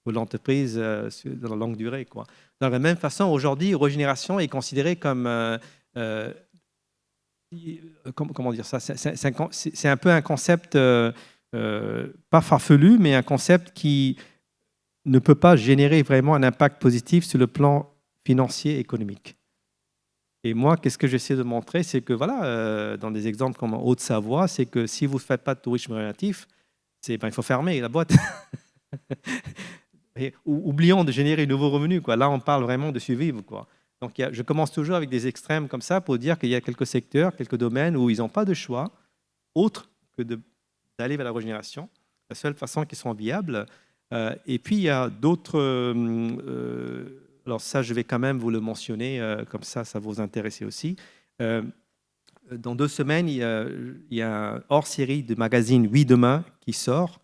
Speaker 2: pour l'entreprise dans la longue durée, quoi. De la même façon, aujourd'hui, régénération est considérée comme... comment dire ça? C'est un peu un concept, pas farfelu, mais un concept qui ne peut pas générer vraiment un impact positif sur le plan financier et économique. Et moi, qu'est-ce que j'essaie de montrer? C'est que, voilà, dans des exemples comme en Haute-Savoie, c'est que si vous ne faites pas de tourisme récréatif, il faut fermer la boîte. Et oublions de générer de nouveaux revenus, quoi. Là, on parle vraiment de survivre, quoi. Donc, je commence toujours avec des extrêmes comme ça pour dire qu'il y a quelques secteurs, quelques domaines où ils n'ont pas de choix autre que d'aller vers la régénération, la seule façon qu'ils sont viables. Et puis, il y a d'autres... alors ça, je vais quand même vous le mentionner, comme ça vous intéresser aussi. Dans 2 semaines, il y a un hors-série de magazine Oui Demain qui sort,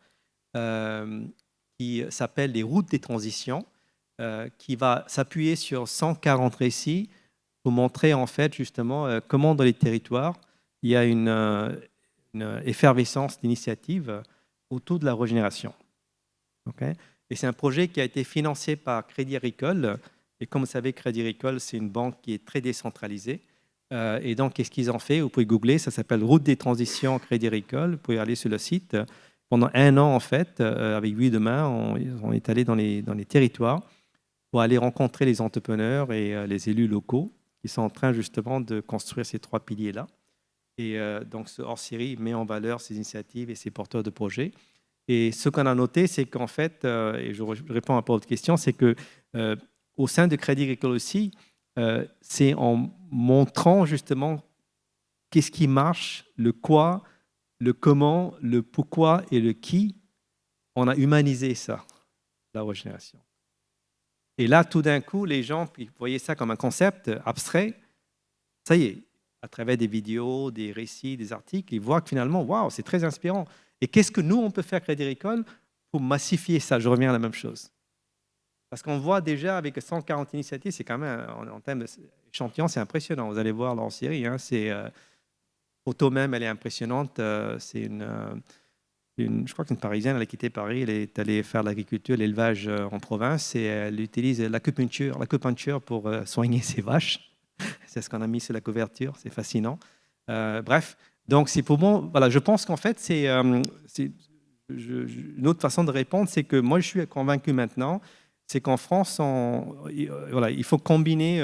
Speaker 2: qui s'appelle Les routes des transitions, qui va s'appuyer sur 140 récits pour montrer en fait justement comment dans les territoires, il y a une effervescence d'initiatives autour de la régénération. Okay. Et c'est un projet qui a été financé par Crédit Agricole. Et comme vous savez, Crédit Agricole, c'est une banque qui est très décentralisée. Et donc, qu'est-ce qu'ils ont fait? Vous pouvez googler, ça s'appelle Route des transitions Crédit Agricole. Vous pouvez aller sur le site. Pendant 1 an, en fait, avec Oui Demain, on est allé dans les territoires pour aller rencontrer les entrepreneurs et les élus locaux qui sont en train justement de construire ces 3 piliers-là. Et donc, ce hors-série met en valeur ces initiatives et ces porteurs de projets. Et ce qu'on a noté, c'est qu'en fait, et je réponds un peu à votre question, c'est que au sein de Crédit Agricole aussi, c'est en montrant justement qu'est-ce qui marche, le quoi, le comment, le pourquoi et le qui, on a humanisé ça, la régénération. Et là, tout d'un coup, les gens, ils voyaient ça comme un concept abstrait. Ça y est, à travers des vidéos, des récits, des articles, ils voient que finalement, waouh, c'est très inspirant. Et qu'est-ce que nous, on peut faire Crédit Agricole pour massifier ça? Je reviens à la même chose. Parce qu'on voit déjà avec 140 initiatives, c'est quand même, en termes d'échantillon, c'est impressionnant. Vous allez voir là en série, hein, photo même, elle est impressionnante. C'est je crois que c'est une Parisienne, elle a quitté Paris, elle est allée faire l'agriculture, l'élevage en province et elle utilise l'acupuncture pour soigner ses vaches. C'est ce qu'on a mis sur la couverture, c'est fascinant. Bref, donc c'est pour moi, voilà, je pense qu'en fait, c'est une autre façon de répondre, c'est que moi je suis convaincu maintenant, c'est qu'en France, voilà, il faut combiner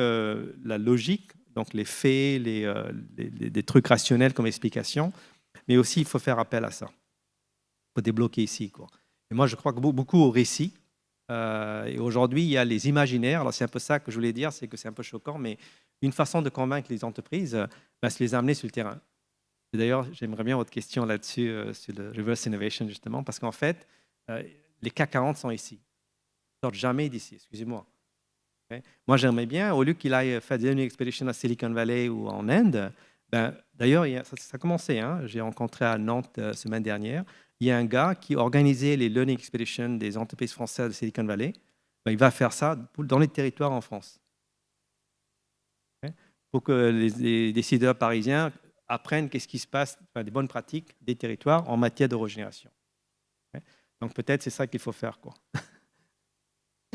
Speaker 2: la logique, donc les faits, des trucs rationnels comme explication, mais aussi il faut faire appel à ça. Il faut débloquer ici, quoi. Et moi, je crois que beaucoup au récit. Et aujourd'hui, il y a les imaginaires. Alors, c'est un peu ça que je voulais dire, c'est que c'est un peu choquant, mais une façon de convaincre les entreprises, c'est les amener sur le terrain. Et d'ailleurs, j'aimerais bien votre question là-dessus, sur le reverse innovation, justement, parce qu'en fait, les CAC 40 sont ici. Ils ne sortent jamais d'ici, excusez-moi. Okay. Moi, j'aimerais bien, au lieu qu'il aille faire des learning expeditions à Silicon Valley ou en Inde, d'ailleurs, ça a commencé. Hein, j'ai rencontré à Nantes la semaine dernière. Il y a un gars qui organisait les learning expeditions des entreprises françaises de Silicon Valley. Il va faire ça dans les territoires en France. Okay. Pour que les décideurs parisiens apprennent qu'est-ce qui se passe, des bonnes pratiques des territoires en matière de régénération. Okay. Donc peut-être c'est ça qu'il faut faire, quoi.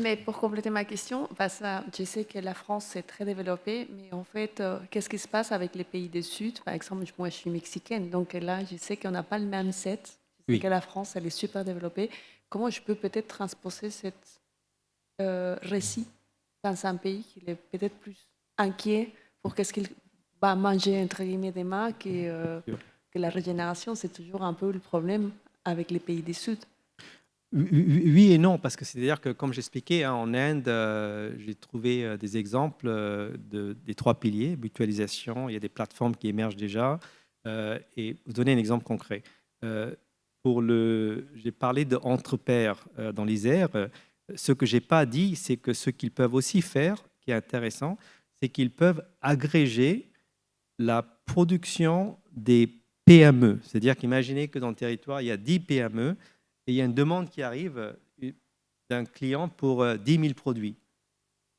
Speaker 4: Mais pour compléter ma question, je sais que la France est très développée, mais en fait, qu'est-ce qui se passe avec les pays du Sud? Par exemple, moi, je suis mexicaine, donc là, je sais qu'on n'a pas le même set. Je sais
Speaker 2: Oui.
Speaker 4: que la France, elle est super développée. Comment je peux peut-être transposer cette récit dans un pays qui est peut-être plus inquiet pour qu'est-ce qu'il va manger, entre guillemets, demain, que la régénération, c'est toujours un peu le problème avec les pays du Sud.
Speaker 2: Oui et non, parce que c'est-à-dire que, comme j'expliquais, hein, en Inde, j'ai trouvé des exemples des trois piliers, mutualisation, il y a des plateformes qui émergent déjà. Et vous donner un exemple concret. Euh, j'ai parlé d'entre pairs dans l'Isère. Ce que je n'ai pas dit, c'est que ce qu'ils peuvent aussi faire, qui est intéressant, c'est qu'ils peuvent agréger la production des PME. C'est-à-dire qu'imaginez que dans le territoire, il y a 10 PME et il y a une demande qui arrive d'un client pour 10 000 produits.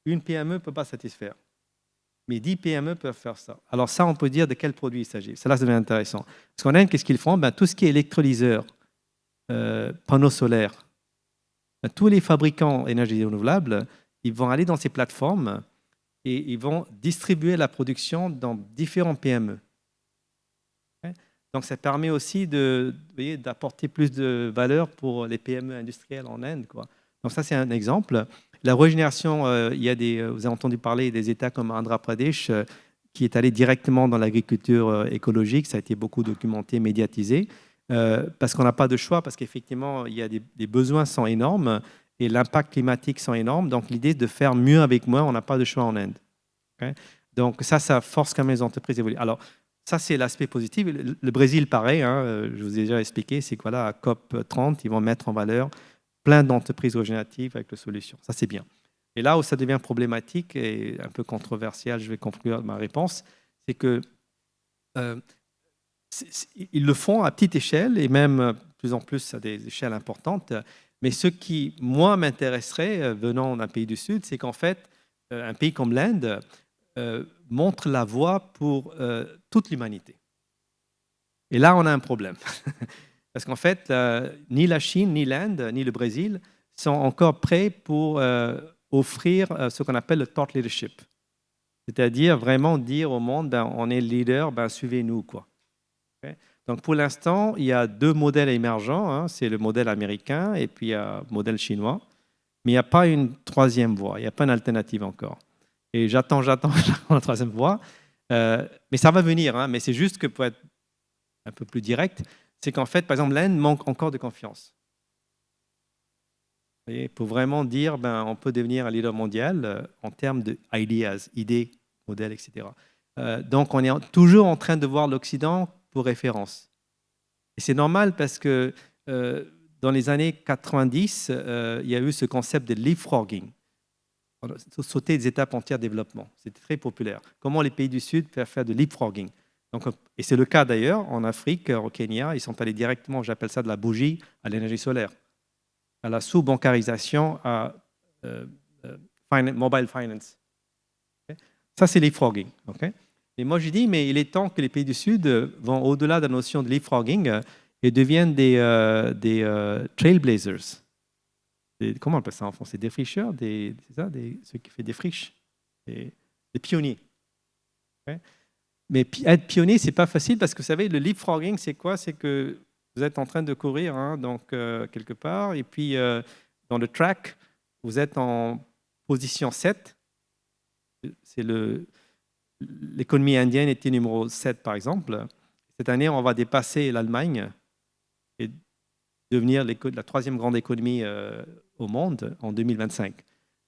Speaker 2: Une PME ne peut pas satisfaire, mais 10 PME peuvent faire ça. Alors ça, on peut dire de quel produit il s'agit. Ça devient intéressant. Parce qu'en Inde, qu'est-ce qu'ils font? Tout ce qui est électrolyseur, panneaux solaires, tous les fabricants d'énergie renouvelable, ils vont aller dans ces plateformes et ils vont distribuer la production dans différents PME. Donc, ça permet aussi d'apporter plus de valeur pour les PME industrielles en Inde, quoi. Donc, ça, c'est un exemple. La régénération, vous avez entendu parler des États comme Andhra Pradesh qui est allé directement dans l'agriculture écologique. Ça a été beaucoup documenté, médiatisé, parce qu'on n'a pas de choix, parce qu'effectivement, il y a des besoins sont énormes et l'impact climatique sont énormes. Donc, l'idée de faire mieux avec moins, on n'a pas de choix en Inde. Okay? Donc, ça force quand même les entreprises à évoluer. Alors, ça, c'est l'aspect positif. Le Brésil, pareil, hein, je vous ai déjà expliqué, c'est quoi là, à COP30, ils vont mettre en valeur plein d'entreprises régénératives avec la solution. Ça, c'est bien. Et là où ça devient problématique et un peu controversial, je vais conclure ma réponse, c'est que ils le font à petite échelle et même de plus en plus à des échelles importantes. Mais ce qui, moi, m'intéresserait, venant d'un pays du Sud, c'est qu'en fait, un pays comme l'Inde montre la voie pour toute l'humanité. Et là, on a un problème. Parce qu'en fait, ni la Chine, ni l'Inde, ni le Brésil sont encore prêts pour offrir ce qu'on appelle le thought leadership. C'est-à-dire vraiment dire au monde, on est leader, suivez-nous, quoi. Okay? Donc, pour l'instant, il y a deux modèles émergents. Hein, c'est le modèle américain et puis il y a le modèle chinois. Mais il n'y a pas une troisième voie, il n'y a pas une alternative encore. Et j'attends la troisième voie. Mais ça va venir, hein, mais c'est juste que pour être un peu plus direct, c'est qu'en fait, par exemple, l'Inde manque encore de confiance. Vous voyez, pour vraiment dire, on peut devenir un leader mondial en termes d'idées, modèles, etc. Donc, on est toujours en train de voir l'Occident pour référence. Et c'est normal parce que dans les années 90, il y a eu ce concept de leapfrogging. Sauter des étapes entières de développement. C'était très populaire. Comment les pays du Sud peuvent faire de leapfrogging. Donc, et c'est le cas d'ailleurs en Afrique, au Kenya, ils sont allés directement, j'appelle ça de la bougie, à l'énergie solaire, à la sous-bancarisation, à mobile finance. Okay? Ça, c'est leapfrogging. Okay? Et moi, je dis, mais il est temps que les pays du Sud vont au-delà de la notion de leapfrogging et deviennent des trailblazers. Comment on appelle ça en français? Des fricheurs, ceux qui font des friches, des pionniers. Okay? Mais être pionnier, ce n'est pas facile parce que vous savez, le leapfrogging, c'est quoi? C'est que vous êtes en train de courir quelque part et puis dans le track, vous êtes en position 7. C'est l'économie indienne était numéro 7, par exemple. Cette année, on va dépasser l'Allemagne et devenir la troisième grande économie au monde en 2025.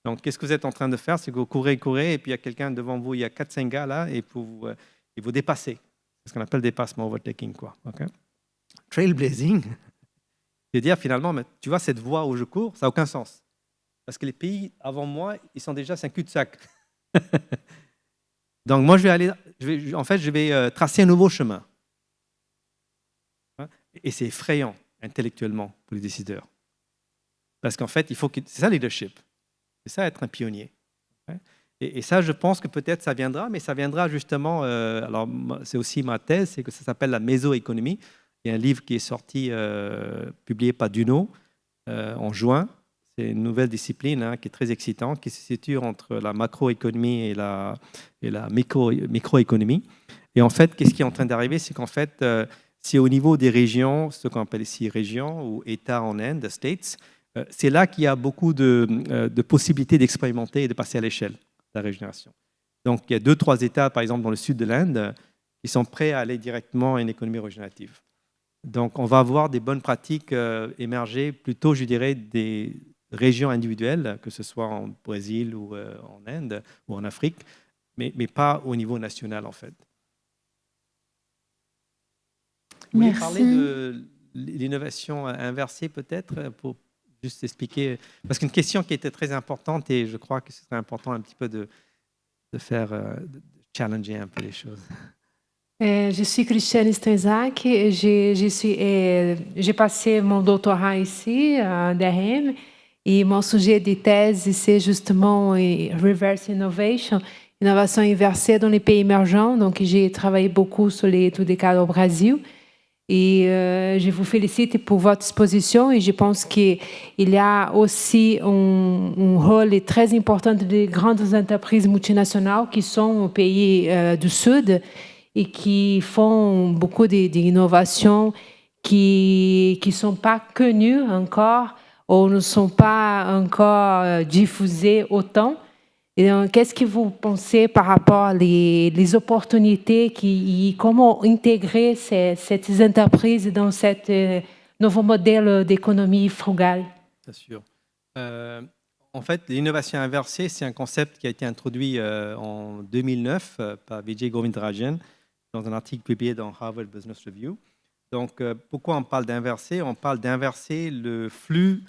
Speaker 2: Donc, qu'est-ce que vous êtes en train de faire? C'est que vous courez, et puis il y a quelqu'un devant vous, il y a 4-5 gars là, et vous dépassez. C'est ce qu'on appelle dépassement, overtaking, quoi. Okay? Trailblazing, c'est-à-dire finalement, tu vois, cette voie où je cours, ça n'a aucun sens. Parce que les pays avant moi, ils sont déjà un cul-de-sac. Donc, moi, je vais tracer un nouveau chemin. Et c'est effrayant intellectuellement pour les décideurs. Parce qu'en fait, c'est ça le leadership. C'est ça être un pionnier. Et ça, je pense que peut-être ça viendra, mais ça viendra justement, alors c'est aussi ma thèse, c'est que ça s'appelle la mésoéconomie. Il y a un livre qui est sorti, publié par Duno en juin. C'est une nouvelle discipline qui est très excitante, qui se situe entre la macroéconomie et la microéconomie. Et en fait, qu'est-ce qui est en train d'arriver? C'est qu'en fait, c'est au niveau des régions, ce qu'on appelle ici régions ou États en Inde, States, c'est là qu'il y a beaucoup de possibilités d'expérimenter et de passer à l'échelle de la régénération. Donc, il y a 2-3 États, par exemple, dans le sud de l'Inde, qui sont prêts à aller directement à une économie régénérative. Donc, on va avoir des bonnes pratiques émerger plutôt, je dirais, des régions individuelles, que ce soit en Brésil ou en Inde ou en Afrique, mais pas au niveau national, en fait. Vous voulez parler de l'innovation inversée, peut-être, pour juste expliquer? Parce qu'une question qui était très importante, et je crois que ce serait important un petit peu de faire de challenger un peu les choses.
Speaker 5: Je suis Christiane Stanzak, j'ai passé mon doctorat ici, à DRM, et mon sujet de thèse, c'est justement Reverse Innovation, innovation inversée dans les pays émergents. Donc, j'ai travaillé beaucoup sur l'étude des cas au Brésil. Et je vous félicite pour votre exposition et je pense qu'il y a aussi un rôle très important des grandes entreprises multinationales qui sont au pays du Sud et qui font beaucoup d'innovations qui ne sont pas connues encore ou ne sont pas encore diffusées autant. Et qu'est-ce que vous pensez par rapport aux opportunités et comment intégrer ces entreprises dans ce nouveau modèle d'économie frugale?
Speaker 2: Bien sûr. En fait, l'innovation inversée, c'est un concept qui a été introduit en 2009 par Vijay Govindarajan dans un article publié dans Harvard Business Review. Donc, pourquoi on parle d'inverser? On parle d'inverser le flux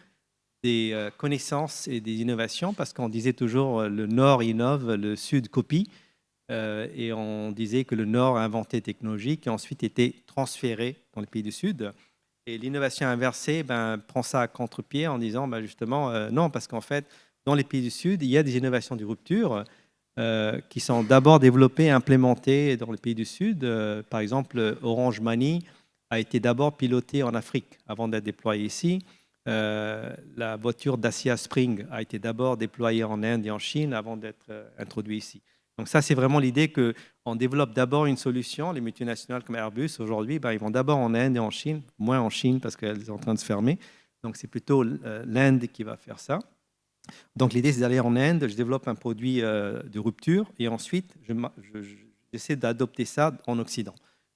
Speaker 2: des connaissances et des innovations, parce qu'on disait toujours le Nord innove, le Sud copie, et on disait que le Nord a inventé des technologies qui ont ensuite été transférées dans les pays du Sud. Et l'innovation inversée prend ça à contre-pied en disant justement non, parce qu'en fait, dans les pays du Sud, il y a des innovations de rupture qui sont d'abord développées et implémentées dans les pays du Sud. Par exemple, Orange Money a été d'abord piloté en Afrique avant d'être déployé ici. La voiture Dacia Spring a été d'abord déployée en Inde et en Chine avant d'être introduite ici. Donc ça, c'est vraiment l'idée qu'on développe d'abord une solution. Les multinationales comme Airbus, aujourd'hui, ils vont d'abord en Inde et en Chine, moins en Chine parce qu'elles sont en train de se fermer. Donc c'est plutôt l'Inde qui va faire ça. Donc l'idée, c'est d'aller en Inde, je développe un produit de rupture et ensuite, j'essaie d'adopter ça en Occident.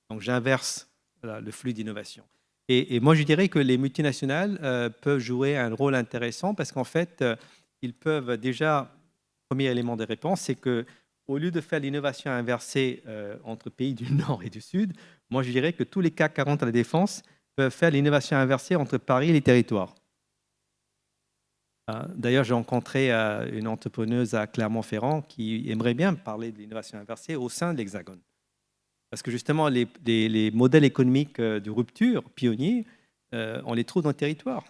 Speaker 2: Donc j'inverse le flux d'innovation. Et moi, je dirais que les multinationales peuvent jouer un rôle intéressant parce qu'en fait, ils peuvent déjà, premier élément de réponse, c'est qu'au lieu de faire l'innovation inversée entre pays du Nord et du Sud, moi, je dirais que tous les CAC 40 à la défense peuvent faire l'innovation inversée entre Paris et les territoires. D'ailleurs, j'ai rencontré une entrepreneuse à Clermont-Ferrand qui aimerait bien parler de l'innovation inversée au sein de l'Hexagone. Parce que justement, les modèles économiques de rupture pionniers, on les trouve dans le territoire.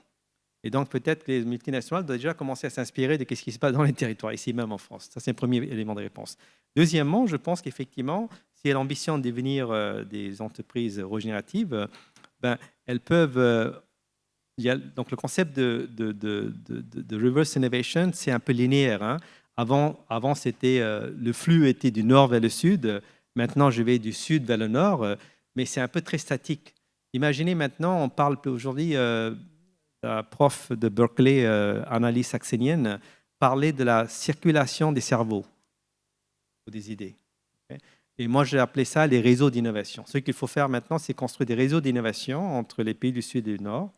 Speaker 2: Et donc, peut-être que les multinationales doivent déjà commencer à s'inspirer de ce qui se passe dans les territoires, ici même en France. Ça, c'est le premier élément de réponse. Deuxièmement, je pense qu'effectivement, si elles ont l'ambition de devenir des entreprises régénératives, elles peuvent... donc, le concept de reverse innovation, c'est un peu linéaire. Avant c'était le flux était du nord vers le sud. Maintenant, je vais du sud vers le nord, mais c'est un peu très statique. Imaginez maintenant, on parle aujourd'hui, la prof de Berkeley, Annalise Saxenienne, parlait de la circulation des cerveaux ou des idées. Et moi, j'ai appelé ça les réseaux d'innovation. Ce qu'il faut faire maintenant, c'est construire des réseaux d'innovation entre les pays du sud et du nord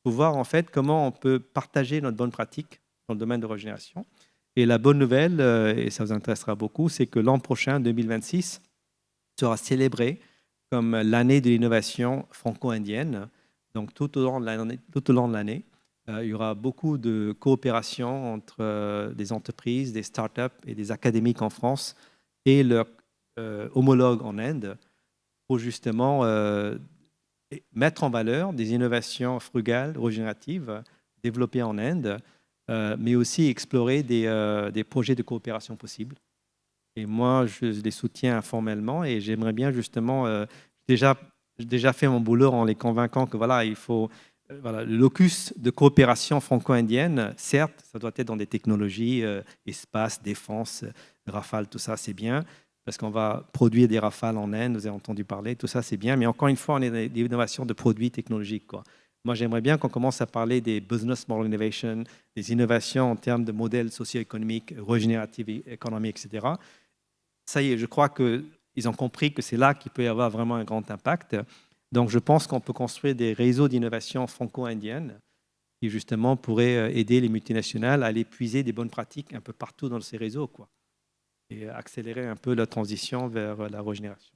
Speaker 2: pour voir en fait comment on peut partager notre bonne pratique dans le domaine de régénération. Et la bonne nouvelle, et ça vous intéressera beaucoup, c'est que l'an prochain, 2026, sera célébré comme l'année de l'innovation franco-indienne. Donc tout au long de l'année, il y aura beaucoup de coopération entre des entreprises, des startups et des académiques en France et leurs homologues en Inde pour justement mettre en valeur des innovations frugales, régénératives, développées en Inde, mais aussi explorer des projets de coopération possibles. Et moi, je les soutiens informellement et j'aimerais bien justement, déjà fait mon boulot en les convainquant que voilà, il faut voilà, le locus de coopération franco-indienne, certes, ça doit être dans des technologies, espace, défense, Rafale, tout ça, c'est bien, parce qu'on va produire des Rafales en Inde, vous avez entendu parler, tout ça, c'est bien, mais encore une fois, on est dans des innovations de produits technologiques, quoi. Moi, j'aimerais bien qu'on commence à parler des business model innovation, des innovations en termes de modèles socio-économiques, regenerative économie, etc. Ça y est, je crois qu'ils ont compris que c'est là qu'il peut y avoir vraiment un grand impact. Donc, je pense qu'on peut construire des réseaux d'innovation franco-indiennes qui, justement, pourraient aider les multinationales à aller puiser des bonnes pratiques un peu partout dans ces réseaux, quoi, et accélérer un peu la transition vers la régénération.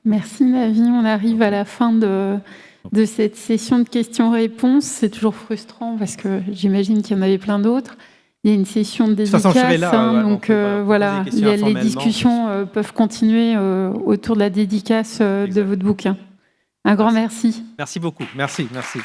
Speaker 1: Merci Navi, on arrive à la fin de cette session de questions-réponses. C'est toujours frustrant parce que j'imagine qu'il y en avait plein d'autres. Il y a une session de dédicace,
Speaker 2: toute façon, je serai là, ouais,
Speaker 1: donc voilà,
Speaker 2: poser des questions
Speaker 1: les discussions peuvent continuer autour de la dédicace de votre bouquin. Un grand merci.
Speaker 2: Merci beaucoup, merci. Merci.